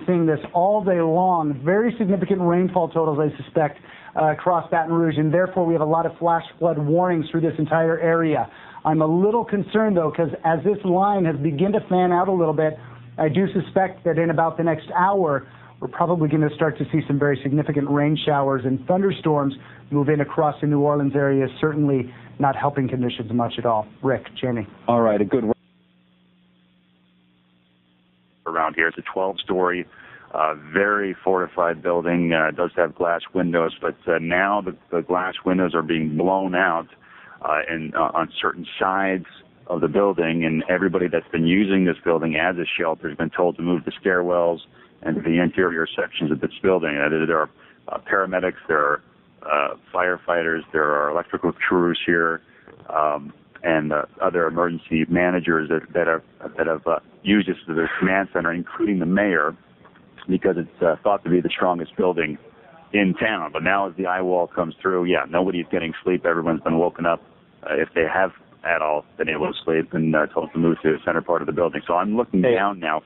Seeing this all day long, very significant rainfall totals, I suspect, across Baton Rouge, and therefore we have a lot of flash flood warnings through this entire area. I'm a little concerned, though, because as this line has begun to fan out a little bit, I do suspect that in about the next hour, we're probably going to start to see some very significant rain showers and thunderstorms move in across the New Orleans area, certainly not helping conditions much at all. Rick, Jamie. All right, a good around here. It's a 12-story, very fortified building. It does have glass windows, but now the glass windows are being blown out on certain sides of the building, and everybody that's been using this building as a shelter has been told to move the stairwells and the interior sections of this building. There are paramedics, there are firefighters, there are electrical crews here, and other emergency managers that have used this as their command center, including the mayor, because it's thought to be the strongest building in town. But now as the eye wall comes through, nobody's getting sleep. Everyone's been woken up, if they have at all been able to sleep, and told to move to the center part of the building. So I'm looking down now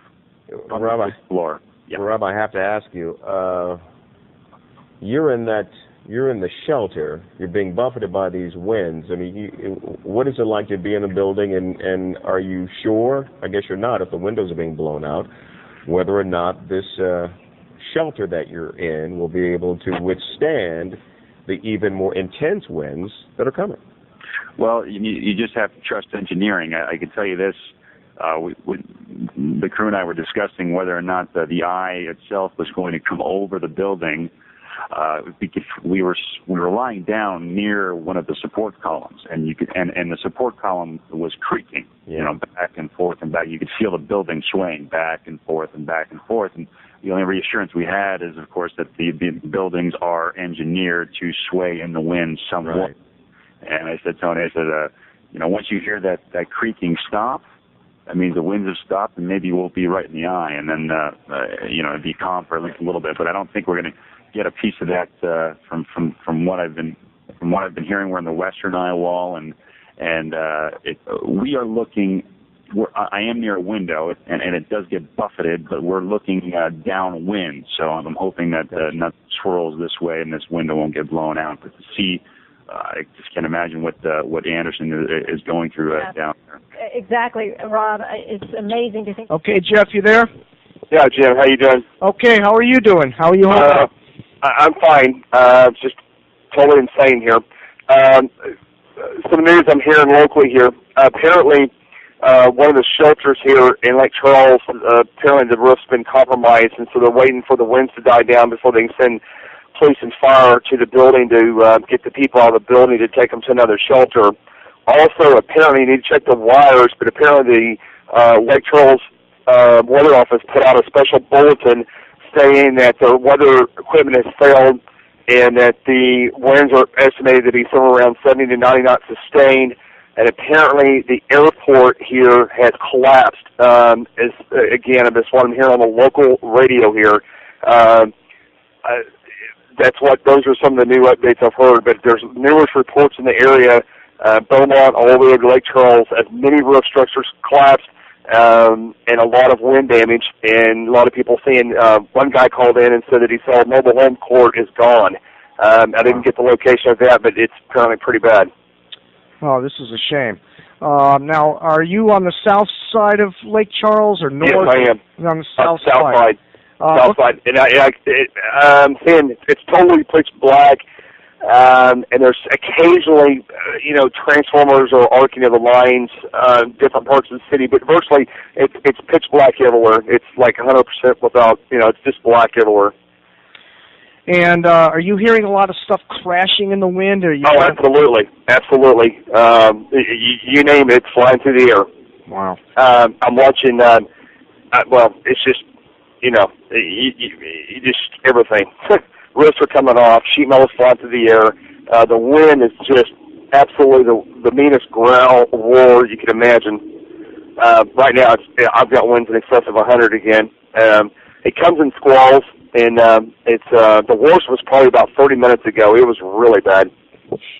on the floor. Yeah. Rob, I have to ask you, you're in the shelter. You're being buffeted by these winds. I mean, what is it like to be in a building, and are you sure, I guess you're not if the windows are being blown out, whether or not this shelter that you're in will be able to withstand the even more intense winds that are coming? Well, you just have to trust engineering. I can tell you this. The crew and I were discussing whether or not the eye itself was going to come over the building. We were lying down near one of the support columns, and the support column was creaking, back and forth and back. You could feel the building swaying back and forth and back and forth. And the only reassurance we had is, of course, that the buildings are engineered to sway in the wind somewhat. Right. And I said, Tony, once you hear that creaking stop, that means the winds have stopped, and maybe we'll be right in the eye, and then it'd be calm for at least a little bit. But I don't think we're going to get a piece of that from what I've been hearing. We're in the western eye wall, and we are looking. I am near a window, and it does get buffeted, but we're looking downwind. So I'm hoping that nothing swirls this way, and this window won't get blown out. But to see, I just can't imagine what Anderson is going through down there. Exactly, Rob. It's amazing to think. Okay, Jeff, you there? Yeah, Jim, how you doing? Okay, how are you doing? How are you holding? I'm fine. Just totally insane here. Some news I'm hearing locally here. Apparently, one of the shelters here in Lake Charles, apparently the roof's been compromised, and so they're waiting for the winds to die down before they can send police and fire to the building to get the people out of the building to take them to another shelter. Also, apparently, you need to check the wires, but apparently the Lake Charles weather office put out a special bulletin saying that the weather equipment has failed and that the winds are estimated to be somewhere around 70 to 90 knots sustained. And apparently the airport here has collapsed. Again, that's what I'm hearing on the local radio here. Those are some of the new updates I've heard, but there's numerous reports in the area, Beaumont all the way to Lake Charles, as many roof structures collapsed, and a lot of wind damage, and a lot of people saying, one guy called in and said that he saw a mobile home court is gone. I didn't get the location of that, but it's apparently pretty bad. Oh, this is a shame. Now, are you on the south side of Lake Charles or north? Yes, I am. On the south side. South side. And I'm saying it's totally pitch black, and there's occasionally, transformers or arcing of the lines, different parts of the city, but virtually it's pitch black everywhere. It's like 100% without, it's just black everywhere. And are you hearing a lot of stuff crashing in the wind? Absolutely. Absolutely. You name it, it's flying through the air. Wow. I'm watching, it's just, you just everything. Roofs are coming off, sheet metal is flying through the air. The wind is just absolutely the meanest growl roar you can imagine. Right now, I've got winds in excess of 100 again. It comes in squalls. And the worst was probably about 30 minutes ago. It was really bad.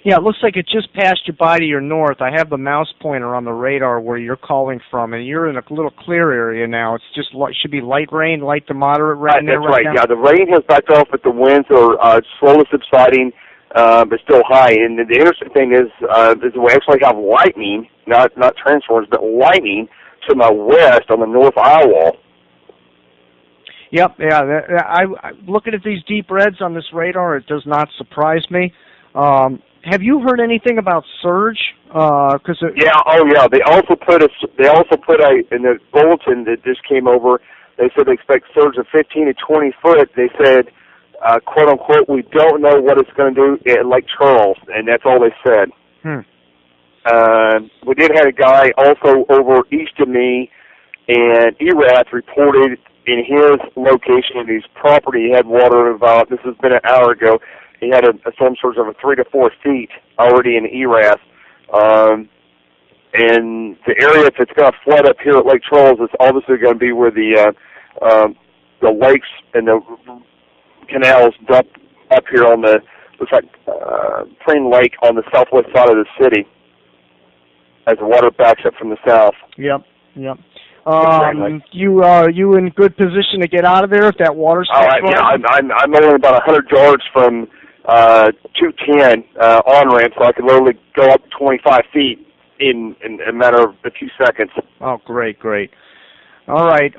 Yeah, it looks like it just passed you by to your north. I have the mouse pointer on the radar where you're calling from, and you're in a little clear area now. It's just should be light rain, light to moderate rain. That's right. Yeah, the rain has backed off, but the winds are slowly subsiding, but still high. And the interesting thing is we actually have lightning, not transformers, but lightning to my west on the north eye wall. Yep, yeah. I'm looking at these deep reds on this radar. It does not surprise me. Have you heard anything about surge? They also put in the bulletin that just came over. They said they expect surge of 15 to 20 foot. They said, quote unquote, we don't know what it's going to do at Lake Charles, and that's all they said. We did have a guy also over east of me, and ERAF reported in his location, in his property, he had water about, this has been an hour ago, he had a storm surge of 3 to 4 feet already in ERAF. And the area that's going to flood up here at Lake Charles is obviously going to be where the lakes and the canals dump up here on the, looks like Plain Lake on the southwest side of the city as the water backs up from the south. Yep. You in good position to get out of there if that water starts flowing? I'm only about 100 yards from 210 on ramp, so I can literally go up 25 feet in a matter of a few seconds. Oh, great. All right.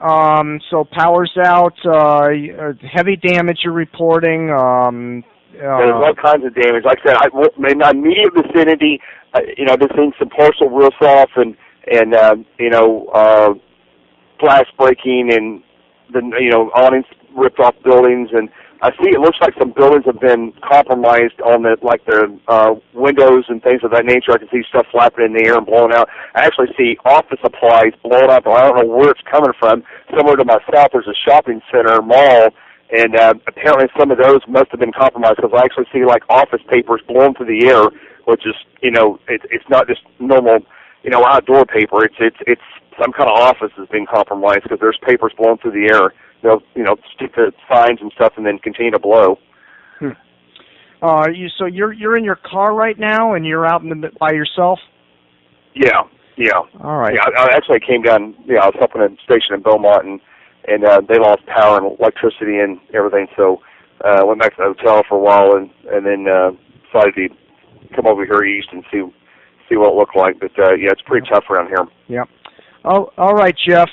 So power's out. Heavy damage you're reporting. There's all kinds of damage. Like I said, in my immediate vicinity, I've been seeing some partial roofs off and glass breaking and the awnings ripped off buildings, and I see it looks like some buildings have been compromised on the windows and things of that nature. I can see stuff flapping in the air and blowing out. I actually see office supplies blown up. I don't know where it's coming from. Somewhere to my south, there's a shopping center mall, and apparently some of those must have been compromised because I actually see like office papers blown through the air, which is it's not just normal outdoor paper. It's some kind of office is being compromised because there's papers blown through the air. They'll stick to signs and stuff and then continue to blow. So you're in your car right now and you're out by yourself? Yeah. All right. Yeah, I actually came down. I was helping a station in Beaumont and they lost power and electricity and everything. So I went back to the hotel for a while and then decided to come over here east and see what it looked like. But it's pretty tough around here. Yep. Oh, all right, Jeff.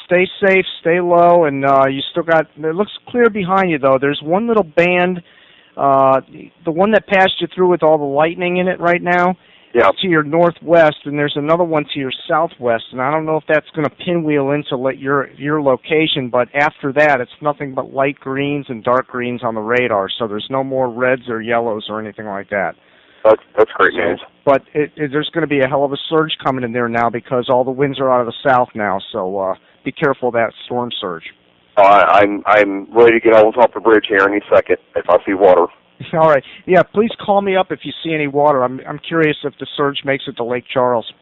Stay safe, stay low, and you still got. It looks clear behind you, though. There's one little band, the one that passed you through with all the lightning in it right now. Yeah. To your northwest, and there's another one to your southwest, and I don't know if that's going to pinwheel into your location, but after that, it's nothing but light greens and dark greens on the radar. So there's no more reds or yellows or anything like that. That's great news. But there's going to be a hell of a surge coming in there now because all the winds are out of the south now. So be careful of that storm surge. I'm ready to get on top the bridge here any second if I see water. All right. Yeah, please call me up if you see any water. I'm curious if the surge makes it to Lake Charles.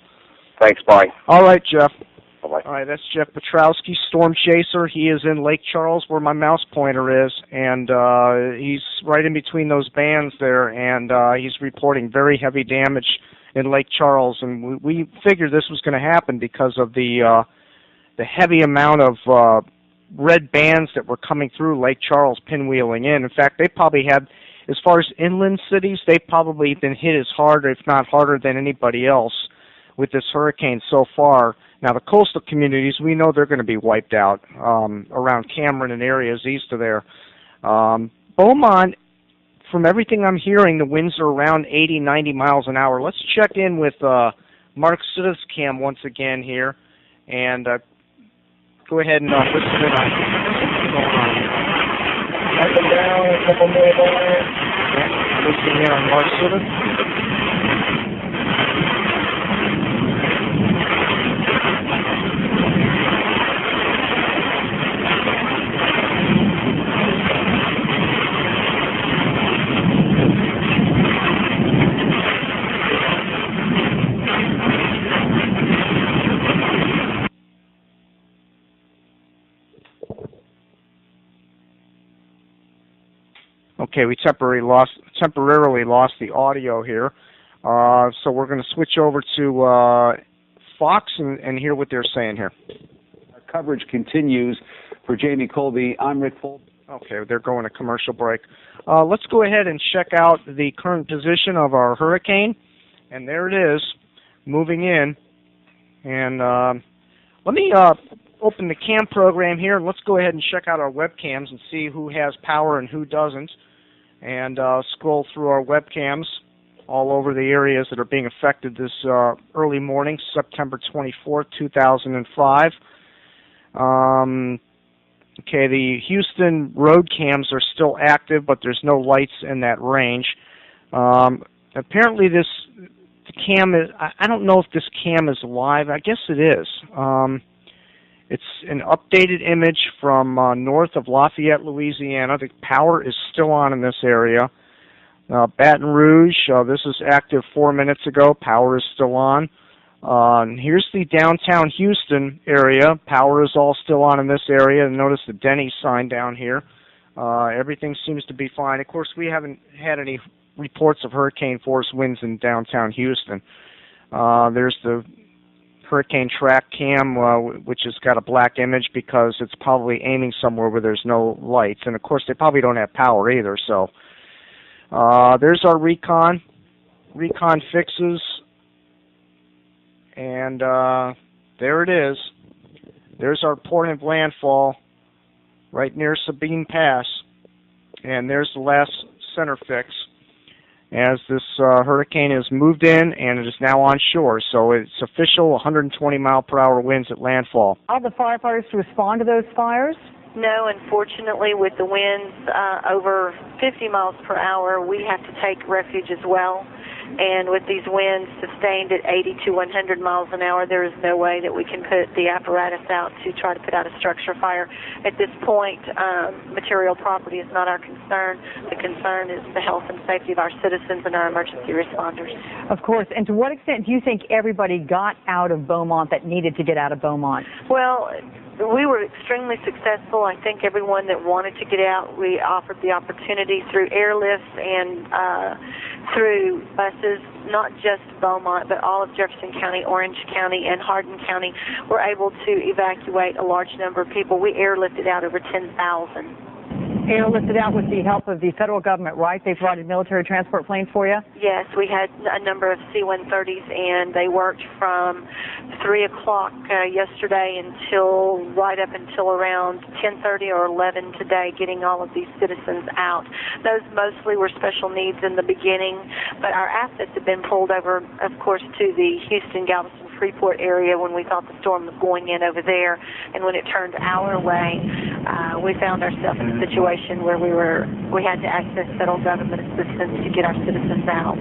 Thanks, bye. All right, Jeff. Bye-bye. All right, that's Jeff Petrowski, Storm Chaser. He is in Lake Charles where my mouse pointer is, and he's right in between those bands there, and he's reporting very heavy damage in Lake Charles. And we figured this was going to happen because of the heavy amount of red bands that were coming through Lake Charles, pinwheeling in. In fact, they probably had, as far as inland cities, they've probably been hit as hard, if not harder, than anybody else with this hurricane so far. Now, the coastal communities, we know they're going to be wiped out around Cameron and areas east of there. Beaumont, from everything I'm hearing, the winds are around 80, 90 miles an hour. Let's check in with Mark Sitta's cam once again here, and go ahead and listen in on what's going on. Up and down, a couple millimeters. Listening in on Mark Sitta. Okay, we temporarily lost the audio here, so we're going to switch over to Fox and hear what they're saying here. Our coverage continues. For Jamie Colby, I'm Rick Fulton. Okay, they're going to commercial break. Let's go ahead and check out the current position of our hurricane, and there it is, moving in. And let me open the cam program here, and let's go ahead and check out our webcams and see who has power and who doesn't, and scroll through our webcams all over the areas that are being affected this early morning, September 24th, 2005. Okay, the Houston road cams are still active, but there's no lights in that range. Apparently the cam is, I don't know if this cam is live. I guess it is. It's an updated image from north of Lafayette, Louisiana. The power is still on in this area. Baton Rouge, this is active 4 minutes ago. Power is still on. Here's the downtown Houston area. Power is all still on in this area. And notice the Denny sign down here. Everything seems to be fine. Of course, we haven't had any reports of hurricane force winds in downtown Houston. There's the hurricane track cam, which has got a black image because it's probably aiming somewhere where there's no lights. And, of course, they probably don't have power either. So there's our recon fixes. And there it is. There's our port of landfall right near Sabine Pass. And there's the last center fix as this hurricane has moved in and it is now on shore. So it's official 120 mile per hour winds at landfall. Are the firefighters to respond to those fires? No, unfortunately, with the winds over 50 miles per hour, we have to take refuge as well. And with these winds sustained at 80 to 100 miles an hour, there is no way that we can put the apparatus out to try to put out a structure fire. At this point, material property is not our concern. The concern is the health and safety of our citizens and our emergency responders. Of course. And to what extent do you think everybody got out of Beaumont that needed to get out of Beaumont? Well, we were extremely successful. I think everyone that wanted to get out, we offered the opportunity through airlifts and through buses, not just Beaumont, but all of Jefferson County, Orange County, and Hardin County were able to evacuate a large number of people. We airlifted out over 10,000. Airlifted out with the help of the federal government, right? They provided military transport planes for you? Yes, we had a number of C-130s, and they worked from 3 o'clock yesterday until right up until around 10:30 or 11 today, getting all of these citizens out. Those mostly were special needs in the beginning, but our assets have been pulled over, of course, to the Houston, Galveston, Freeport area when we thought the storm was going in over there, and when it turned our way, we found ourselves in a situation where we had to access federal government assistance to get our citizens out.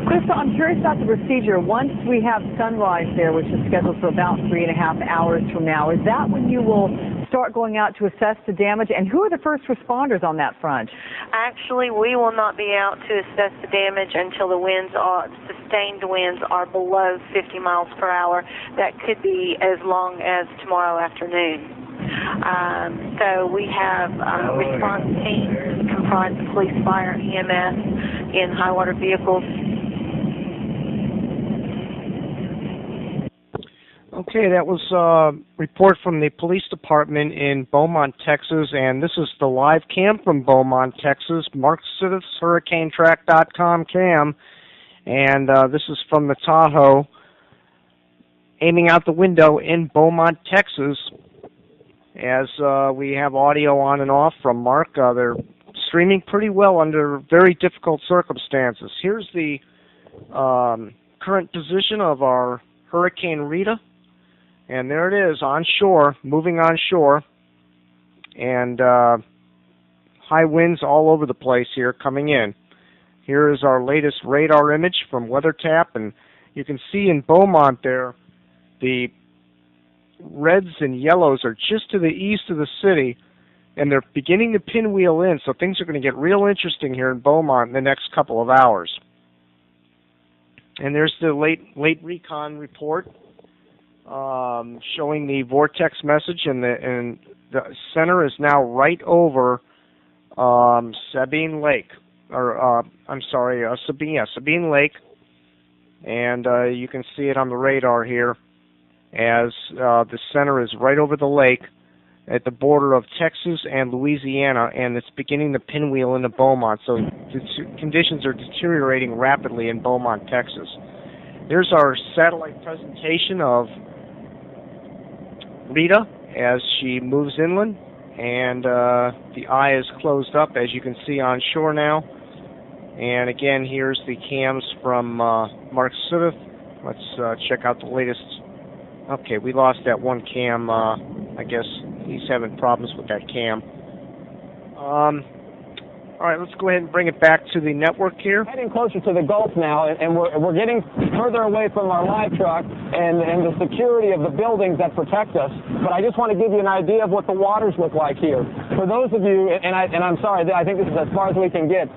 Crystal, I'm curious about the procedure. Once we have sunrise there, which is scheduled for about 3.5 hours from now, is that when you will start going out to assess the damage? And who are the first responders on that front? Actually, we will not be out to assess the damage until the sustained winds are below 50 miles per hour. That could be as long as tomorrow afternoon. So we have response teams comprised of police, fire, EMS in high water vehicles. Okay, that was a report from the police department in Beaumont, Texas, and this is the live cam from Beaumont, Texas, Mark Sidith's HurricaneTrack.com cam, and this is from the Tahoe, aiming out the window in Beaumont, Texas, as we have audio on and off from Mark. They're streaming pretty well under very difficult circumstances. Here's the current position of our Hurricane Rita. And there it is, on shore, moving on shore, and high winds all over the place here coming in. Here is our latest radar image from WeatherTap, and you can see in Beaumont there, the reds and yellows are just to the east of the city, and they're beginning to pinwheel in, so things are going to get real interesting here in Beaumont in the next couple of hours. And there's the late recon report. Showing the vortex message, and the center is now right over Sabine Lake, or Sabine Lake, and you can see it on the radar here, as the center is right over the lake at the border of Texas and Louisiana, and it's beginning to pinwheel into Beaumont, so the conditions are deteriorating rapidly in Beaumont, Texas. There's our satellite presentation of Rita as she moves inland, and the eye is closed up, as you can see on shore now. And again, here's the cams from Mark Sidith. Let's check out the latest. Okay, we lost that one cam. I guess he's having problems with that cam. All right, let's go ahead and bring it back to the network here. Heading closer to the Gulf now, and we're getting further away from our live truck and the security of the buildings that protect us. But I just want to give you an idea of what the waters look like here. For those of you, and I'm sorry, I think this is as far as we can get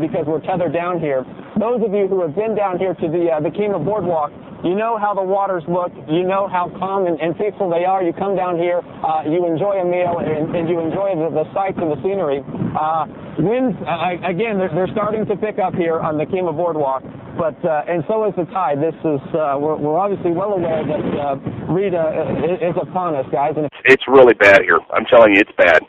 because we're tethered down here. Those of you who have been down here to the Kima Boardwalk, you know how the waters look, you know how calm and peaceful they are. You come down here, you enjoy a meal, and you enjoy the sights and the scenery. Winds, again, they're starting to pick up here on the Kima Boardwalk, but and so is the tide. This is we're obviously well aware that Rita is upon us, guys. And it's really bad here. I'm telling you, it's bad.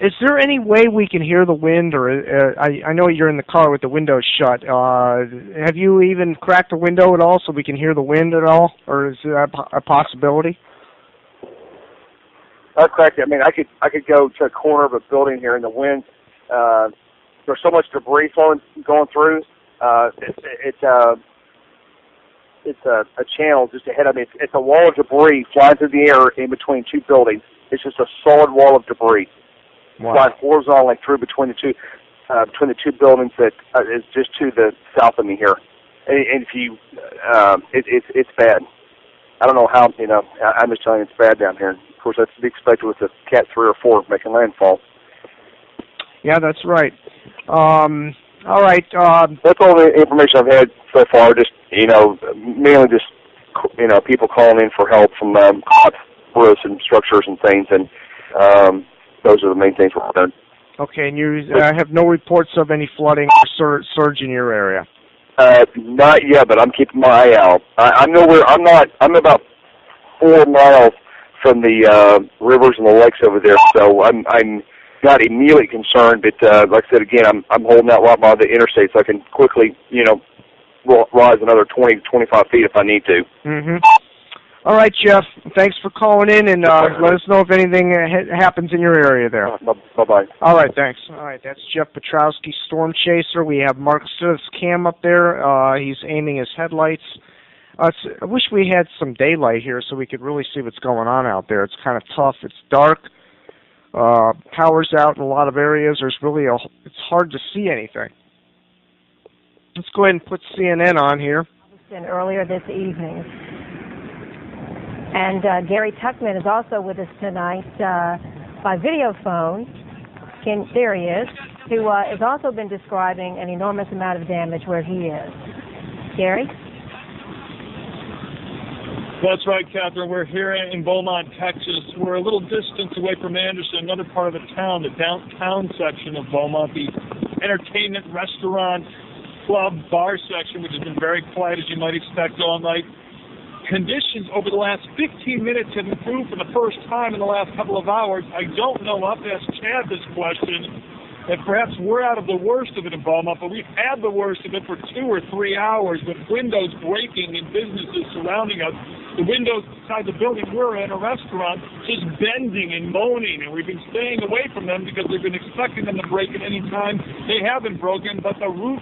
Is there any way we can hear the wind, or I know you're in the car with the windows shut. Have you even cracked the window at all so we can hear the wind at all, or is that a possibility? I cracked it. I mean, I could go to a corner of a building here in the wind. There's so much debris going through. It's a channel just ahead of me. It's a wall of debris flying through the air in between two buildings. It's just a solid wall of debris. Wow. Flying horizontally through between the two buildings that is just to the south of me here. And if you, it's bad. I don't know how. I'm just telling you, it's bad down here. Of course, that's to be expected with a Cat 3 or 4 making landfall. Yeah, that's right. All right. That's all the information I've had so far. Just mainly just people calling in for help from roofs and structures and things, and those are the main things we're doing. Okay, and you have no reports of any flooding or surge in your area? Not yet, but I'm keeping my eye out. I'm nowhere. I'm about 4 miles from the rivers and the lakes over there, so I'm not immediately concerned. But like I said again, I'm holding out right by the interstate, so I can quickly rise another 20 to 25 feet if I need to. Mm-hmm. All right, Jeff. Thanks for calling in, and let us know if anything happens in your area there. Bye-bye. All right, thanks. All right, that's Jeff Petrowski, Storm Chaser. We have Mark Sidith's cam up there. He's aiming his headlights. I wish we had some daylight here so we could really see what's going on out there. It's kind of tough. It's dark. Power's out in a lot of areas. It's hard to see anything. Let's go ahead and put CNN on here. Earlier this evening. And Gary Tuckman is also with us tonight by video phone. There he is, who has also been describing an enormous amount of damage where he is. Gary? That's right, Catherine. We're here in Beaumont, Texas. We're a little distance away from Anderson, another part of the town, the downtown section of Beaumont, the entertainment, restaurant, club, bar section, which has been very quiet, as you might expect, all night. Conditions over the last 15 minutes have improved for the first time in the last couple of hours. I don't know. I'll have to ask Chad this question. And perhaps we're out of the worst of it in Beaumont, but we've had the worst of it for 2 or 3 hours with windows breaking in businesses surrounding us. The windows inside the building we're in, a restaurant, just bending and moaning, and we've been staying away from them because we've been expecting them to break at any time. They haven't broken, but the roof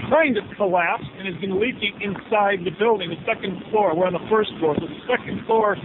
kind of collapsed and has been leaking inside the building, the second floor. We're on the first floor, so the second floor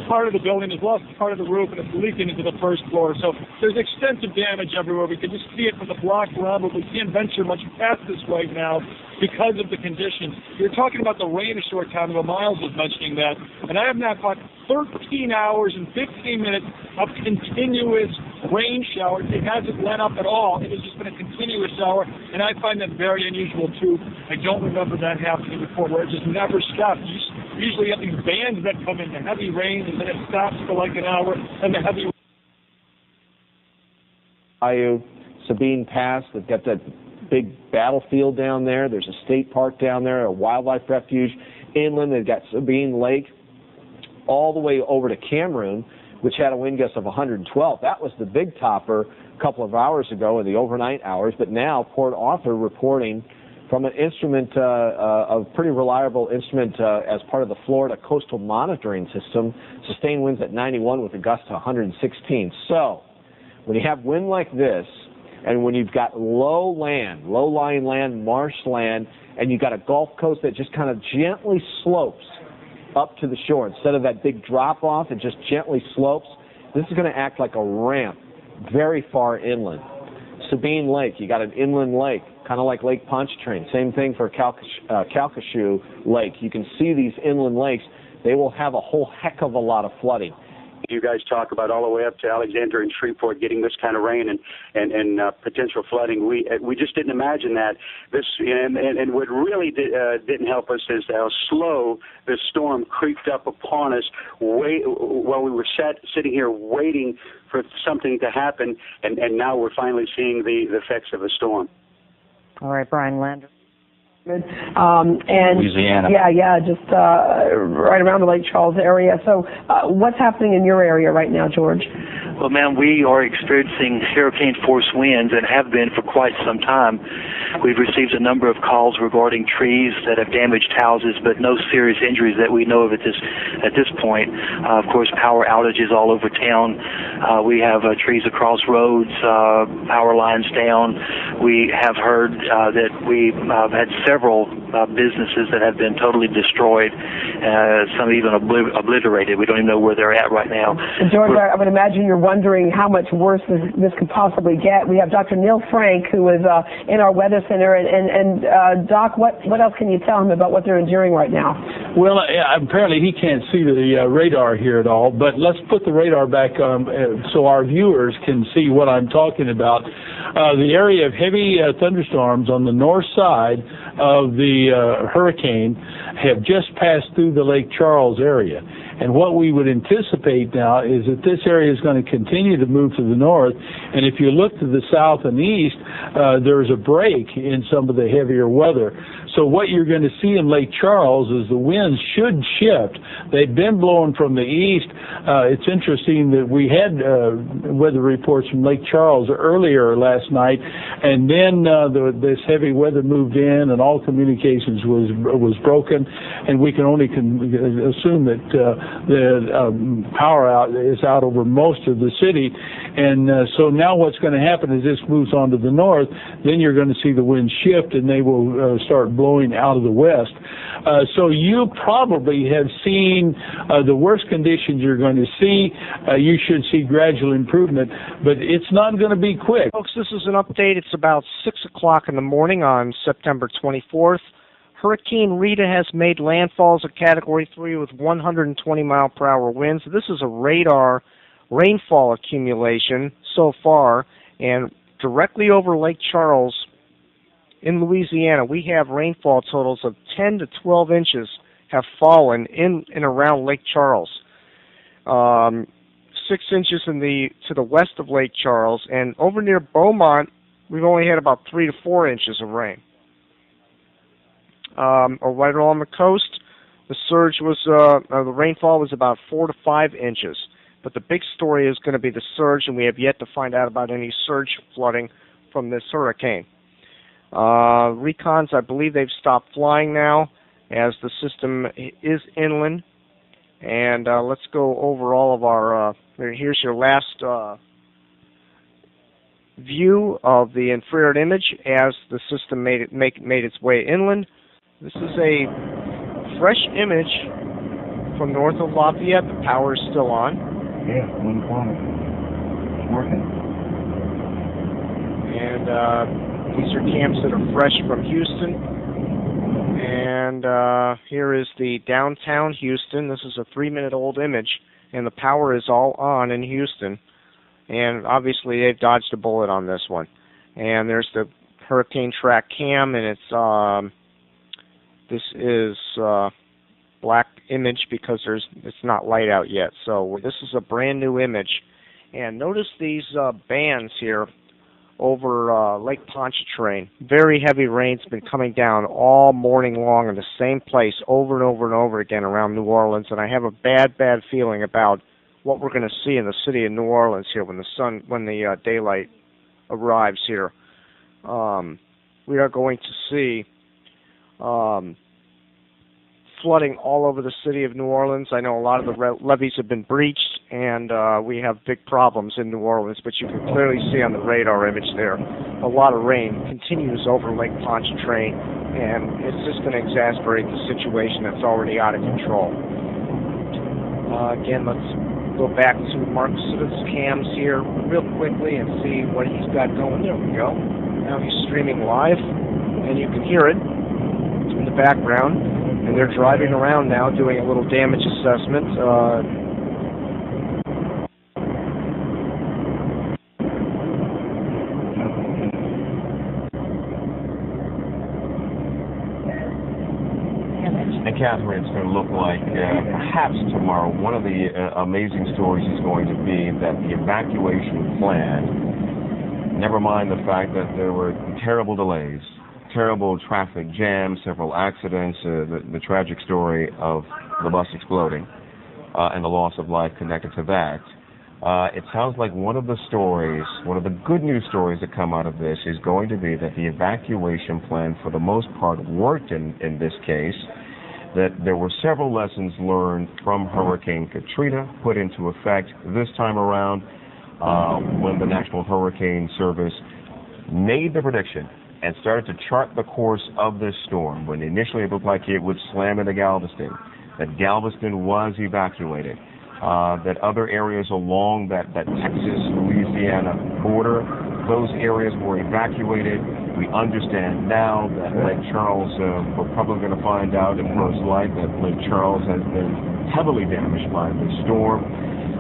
part of the building has lost part of the roof and it's leaking into the first floor. So there's extensive damage everywhere. We can just see it from the block around, but we can't venture much past this right now because of the conditions. You're talking about the rain a short time ago. Miles was mentioning that. And I have now caught 13 hours and 15 minutes of continuous rain showers. It hasn't let up at all. It has just been a continuous shower, and I find that very unusual too. I don't remember that happening before, where it just never stops. You usually have these bands that come in, the heavy rain, and then it stops for like an hour, and the heavy Sabine Pass, they've got that big battlefield down there. There's a state park down there, a wildlife refuge. Inland, they've got Sabine Lake, all the way over to Cameroon, which had a wind gust of 112. That was the big topper a couple of hours ago in the overnight hours, but now Port Arthur reporting from an instrument, a pretty reliable instrument as part of the Florida Coastal Monitoring System, sustained winds at 91 with a gust to 116. So, when you have wind like this, and when you've got low-lying land, marshland, and you've got a Gulf Coast that just kind of gently slopes up to the shore, instead of that big drop-off, it just gently slopes, this is going to act like a ramp very far inland. Sabine Lake, you got an inland lake, kind of like Lake Pontchartrain. Same thing for Calcasieu Lake. You can see these inland lakes. They will have a whole heck of a lot of flooding. You guys talk about all the way up to Alexander and Shreveport getting this kind of rain and potential flooding. We just didn't imagine that. This and what really didn't help us is how slow this storm creeped up upon us while we were sitting here waiting for something to happen, and now we're finally seeing the effects of the storm. All right, Brian Lander. And Louisiana. Yeah, just right around the Lake Charles area. So what's happening in your area right now, George? Well, ma'am, we are experiencing hurricane force winds and have been for quite some time. We've received a number of calls regarding trees that have damaged houses, but no serious injuries that we know of at this point. Of course, power outages all over town. We have trees across roads, power lines down. We have heard that we had several businesses that have been totally destroyed, some even obliterated. We don't even know where they're at right now. And George, I would imagine you're wondering how much worse this could possibly get. We have Dr. Neil Frank, who is in our weather center, and Doc, what else can you tell him about what they're enduring right now? Well, apparently he can't see the radar here at all, but let's put the radar back on so our viewers can see what I'm talking about. The area of heavy thunderstorms on the north side of the hurricane have just passed through the Lake Charles area. And what we would anticipate now is that this area is going to continue to move to the north. And if you look to the south and east, there's a break in some of the heavier weather. So what you're going to see in Lake Charles is the winds should shift. They've been blowing from the east. It's interesting that we had weather reports from Lake Charles earlier last night, and then this heavy weather moved in, and all communications was broken, and we can only assume that the power is out over most of the city. And so now what's going to happen is this moves on to the north, then you're going to see the winds shift, and they will start blowing out of the west. So you probably have seen the worst conditions you're going to see. You should see gradual improvement, but it's not going to be quick. Folks, this is an update. It's about 6 o'clock in the morning on September 24th. Hurricane Rita has made landfalls of Category 3 with 120-mile-per-hour winds. This is a radar rainfall accumulation so far, and directly over Lake Charles in Louisiana, we have rainfall totals of 10 to 12 inches have fallen in and around Lake Charles. 6 inches to the west of Lake Charles, and over near Beaumont, we've only had about 3 to 4 inches of rain. Right along the coast, the surge was the rainfall was about 4 to 5 inches. But the big story is going to be the surge, and we have yet to find out about any surge flooding from this hurricane. Recons, I believe they've stopped flying now as the system is inland. And let's go over all of our, here's your last view of the infrared image as the system made its way inland. This is a fresh image from north of Lafayette. The power is still on. Yeah, 1 kilometer. It's working. And these are camps that are fresh from Houston. And here is the downtown Houston. This is a 3-minute-old image, and the power is all on in Houston. And obviously they've dodged a bullet on this one. And there's the hurricane track cam, and it's this is black image because it's not light out yet. So this is a brand new image. And notice these bands here over Lake Pontchartrain. Very heavy rain's been coming down all morning long in the same place over and over and over again around New Orleans. And I have a bad feeling about what we're going to see in the city of New Orleans here when the daylight arrives here. We are going to see flooding all over the city of New Orleans. I know a lot of the levees have been breached, and we have big problems in New Orleans, but you can clearly see on the radar image there a lot of rain continues over Lake Pontchartrain, and it's just going to exacerbate the situation that's already out of control. Again, let's go back to Mark Sudduth's cams here real quickly and see what he's got going. There we go. Now he's streaming live, and you can hear it in the background. And they're driving around now doing a little damage assessment. And Catherine, it's going to look like perhaps tomorrow one of the amazing stories is going to be that the evacuation plan, never mind the fact that there were terrible delays, terrible traffic jams, several accidents, the tragic story of the bus exploding, and the loss of life connected to that. It sounds like one of the good news stories that come out of this is going to be that the evacuation plan, for the most part, worked in this case, that there were several lessons learned from Hurricane Katrina put into effect this time around when the National Hurricane Service made the prediction and started to chart the course of this storm. When initially it looked like it would slam into Galveston, that Galveston was evacuated, that other areas along that Texas-Louisiana border, those areas were evacuated. We understand now that Lake Charles, we're probably going to find out in first light that Lake Charles has been heavily damaged by the storm.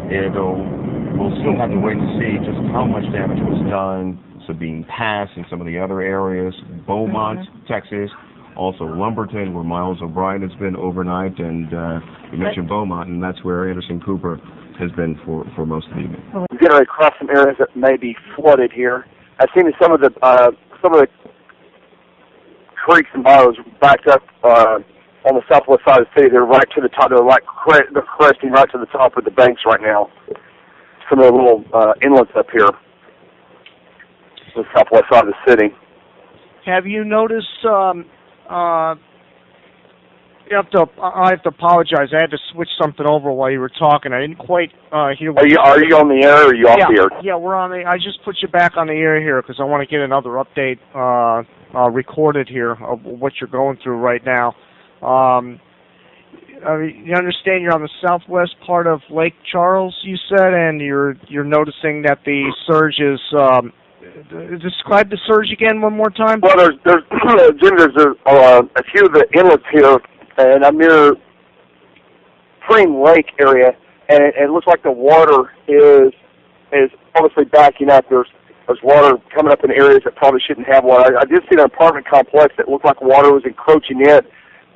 We'll still have to wait and see just how much damage was done. Sabine Pass and some of the other areas, Beaumont, Texas, also Lumberton, where Miles O'Brien has been overnight, and you mentioned Beaumont, and that's where Anderson Cooper has been for most of the evening. We're getting across some areas that may be flooded here. I've seen some of the creeks and bottoms backed up on the southwest side of the city. They're right to the top. They're cresting right to the top of the banks right now. Some of the little inlets up here. The southwest side of the city. Have you noticed? I have to apologize. I had to switch something over while you were talking. I didn't quite hear. Are you on the air or are you off the air? Yeah, we're on the. I just put you back on the air here because I want to get another update recorded here of what you're going through right now. You understand you're on the southwest part of Lake Charles, you said, and you're noticing that the surge is describe the surge again one more time. Well, there's Jim, there's a few of the inlets here, and I'm near Spring Lake area, and it looks like the water is obviously backing up. There's water coming up in areas that probably shouldn't have water. I did see an apartment complex that looked like water was encroaching in,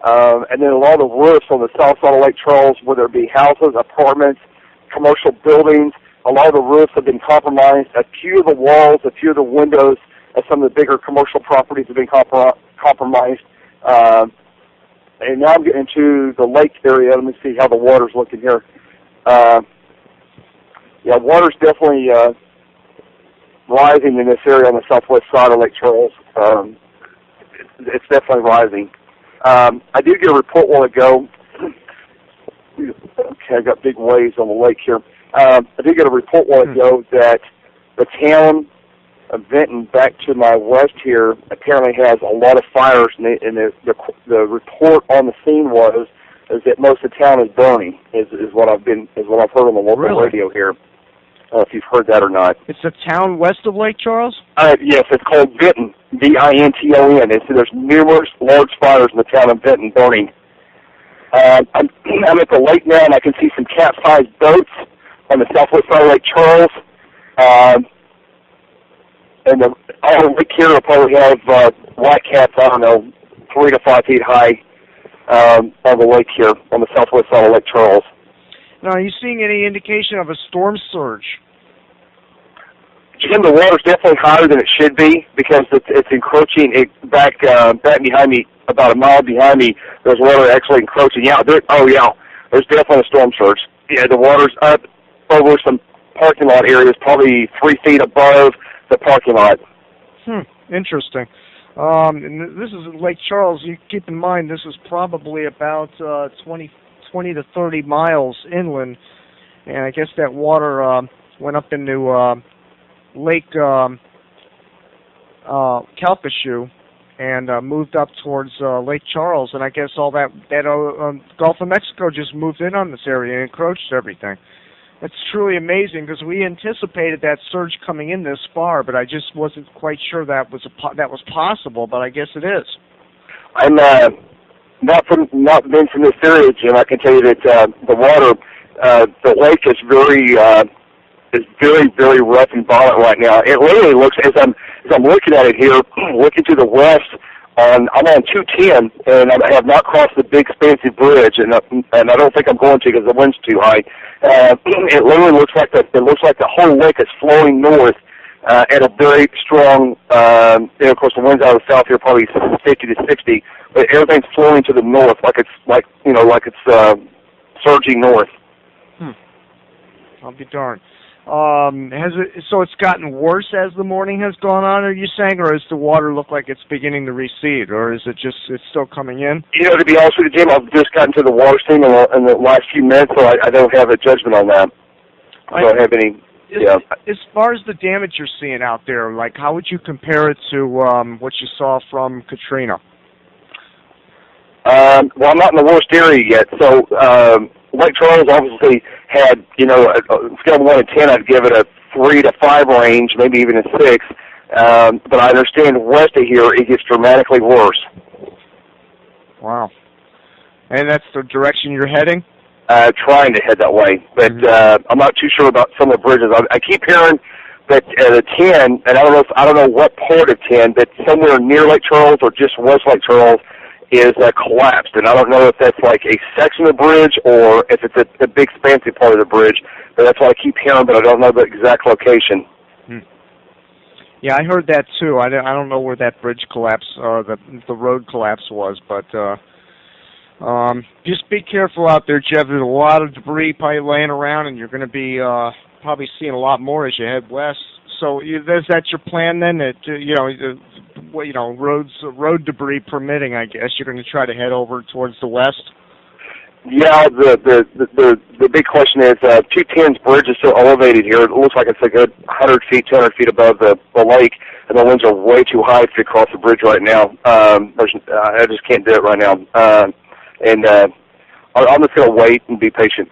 and then a lot of the roofs on the south side of Lake Charles, whether it be houses, apartments, commercial buildings, a lot of the roofs have been compromised. A few of the walls, a few of the windows of some of the bigger commercial properties have been compromised. And now I'm getting into the lake area. Let me see how the water's looking here. Yeah, water's definitely rising in this area on the southwest side of Lake Charles. It's definitely rising. I did get a report a while ago. Okay, I got big waves on the lake here. I did get a report a while ago that the town of Vinton, back to my west here, apparently has a lot of fires, and the report on the scene is that most of the town is burning. Is what I've heard on the local radio here. If you've heard that or not. It's a town west of Lake Charles? Yes, it's called Vinton, Vinton. There's numerous large fires in the town of Vinton burning. I'm at the lake now, and I can see some capsized boats on the southwest side of Lake Charles. And all the lake here will probably have white caps, 3 to 5 feet high on the lake here on the southwest side of Lake Charles. Now, are you seeing any indication of a storm surge? Jim, the water's definitely higher than it should be because it's encroaching back behind me, about a mile behind me. There's water actually encroaching. Yeah, there's definitely a storm surge. Yeah, the water's up over some parking lot areas, probably 3 feet above the parking lot. Interesting. And this is Lake Charles. You keep in mind this is probably about 20 to 30 miles inland, and I guess that water went up into Lake Calcasieu and moved up towards Lake Charles, and I guess all that Gulf of Mexico just moved in on this area and encroached everything. It's truly amazing because we anticipated that surge coming in this far, but I just wasn't quite sure that was possible. But I guess it is. I'm not been from this area, Jim. I can tell you that the water, the lake is very rough and violent right now. It literally looks, as I'm looking at it here, looking to the west. I'm on 210, and I have not crossed the big, expansive bridge, and I don't think I'm going to because the wind's too high. It literally looks like the whole lake is flowing north at a very strong. Of course, the wind's out of the south here, probably 50 to 60, but everything's flowing to the north, like it's surging north. I'll be darned. So it's gotten worse as the morning has gone on, are you saying, or does the water look like it's beginning to recede, or is it just it's still coming in? To be honest with you, Jim, I've just gotten to the water scene in the last few minutes, so I don't have a judgment on that. I don't have any. As far as the damage you're seeing out there, like how would you compare it to what you saw from Katrina? Well, I'm not in the worst area yet, so Lake Charles obviously had, a scale of 1 to 10, I'd give it a 3 to 5 range, maybe even a 6. But I understand west of here it gets dramatically worse. Wow. And that's the direction you're heading? Trying to head that way, but I'm not too sure about some of the bridges. I keep hearing that the 10, and I don't know what part of 10, but somewhere near Lake Charles or just west Lake Charles is collapsed, and I don't know if that's like a section of the bridge or if it's a big, expansive part of the bridge. But that's what I keep hearing, but I don't know the exact location. Yeah, I heard that too. I don't know where that bridge collapse or the road collapse was, but just be careful out there, Jeff. There's a lot of debris probably laying around, and you're going to be probably seeing a lot more as you head west. So is that your plan then? That road debris permitting, I guess you're going to try to head over towards the west. Yeah, the big question is 210's bridge is so elevated here. It looks like it's a good 100 feet, 200 feet above the lake, and the winds are way too high to cross the bridge right now. I just can't do it right now. I'm just going to wait and be patient.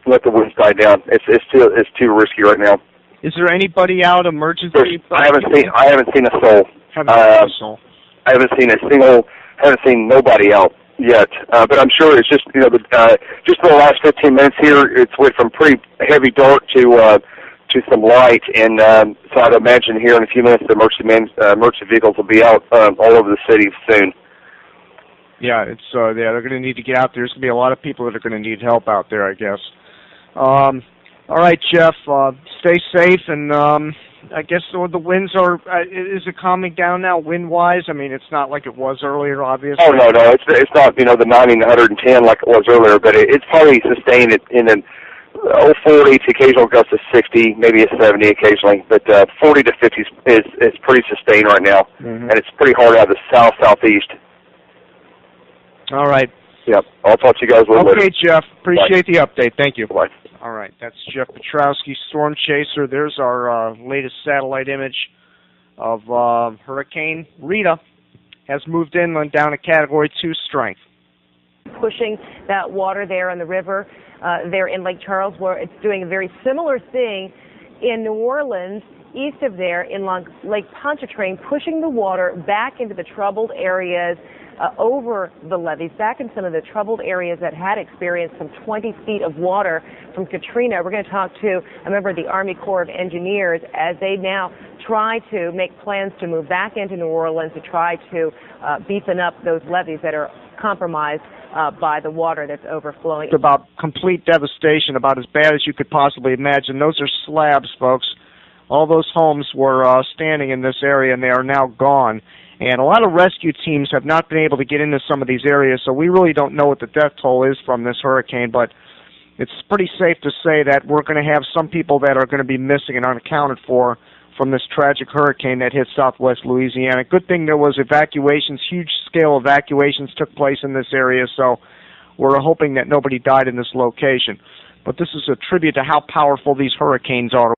Let the winds die down. It's too risky right now. Is there anybody out emergency? I haven't seen a soul. I haven't seen nobody out yet. But I'm sure it's just just in the last 15 minutes here, it's went from pretty heavy dark to some light, and so I'd imagine here in a few minutes the emergency vehicles will be out all over the city soon. Yeah, they're going to need to get out there. There's going to be a lot of people that are going to need help out there, I guess. All right, Jeff, stay safe, and I guess the winds are, is it calming down now wind-wise? I mean, it's not like it was earlier, obviously. Oh, no, it's not, the 90 and 110 like it was earlier, but it's probably sustained in an 40 to occasional gusts of 60, maybe a 70 occasionally, but 40 to 50 is pretty sustained right now, and it's pretty hard out of the southeast. All right. Yep. I'll talk to you guys later. Okay, Jeff. Appreciate the update. Thank you. Bye. All right. That's Jeff Petrowski, Storm Chaser. There's our latest satellite image of Hurricane Rita. Has moved inland down to Category 2 strength. Pushing that water there in the river, there in Lake Charles, where it's doing a very similar thing in New Orleans, east of there in Lake Pontchartrain, pushing the water back into the troubled areas over the levees, back in some of the troubled areas that had experienced some 20 feet of water from Katrina. We're going to talk to a member of the Army Corps of Engineers as they now try to make plans to move back into New Orleans to try to beefen up those levees that are compromised by the water that's overflowing. It's about complete devastation, about as bad as you could possibly imagine. Those are slabs, folks. All those homes were standing in this area, and they are now gone. And a lot of rescue teams have not been able to get into some of these areas, so we really don't know what the death toll is from this hurricane, but it's pretty safe to say that we're going to have some people that are going to be missing and unaccounted for from this tragic hurricane that hit southwest Louisiana. Good thing there was evacuations, huge-scale evacuations took place in this area, so we're hoping that nobody died in this location. But this is a tribute to how powerful these hurricanes are.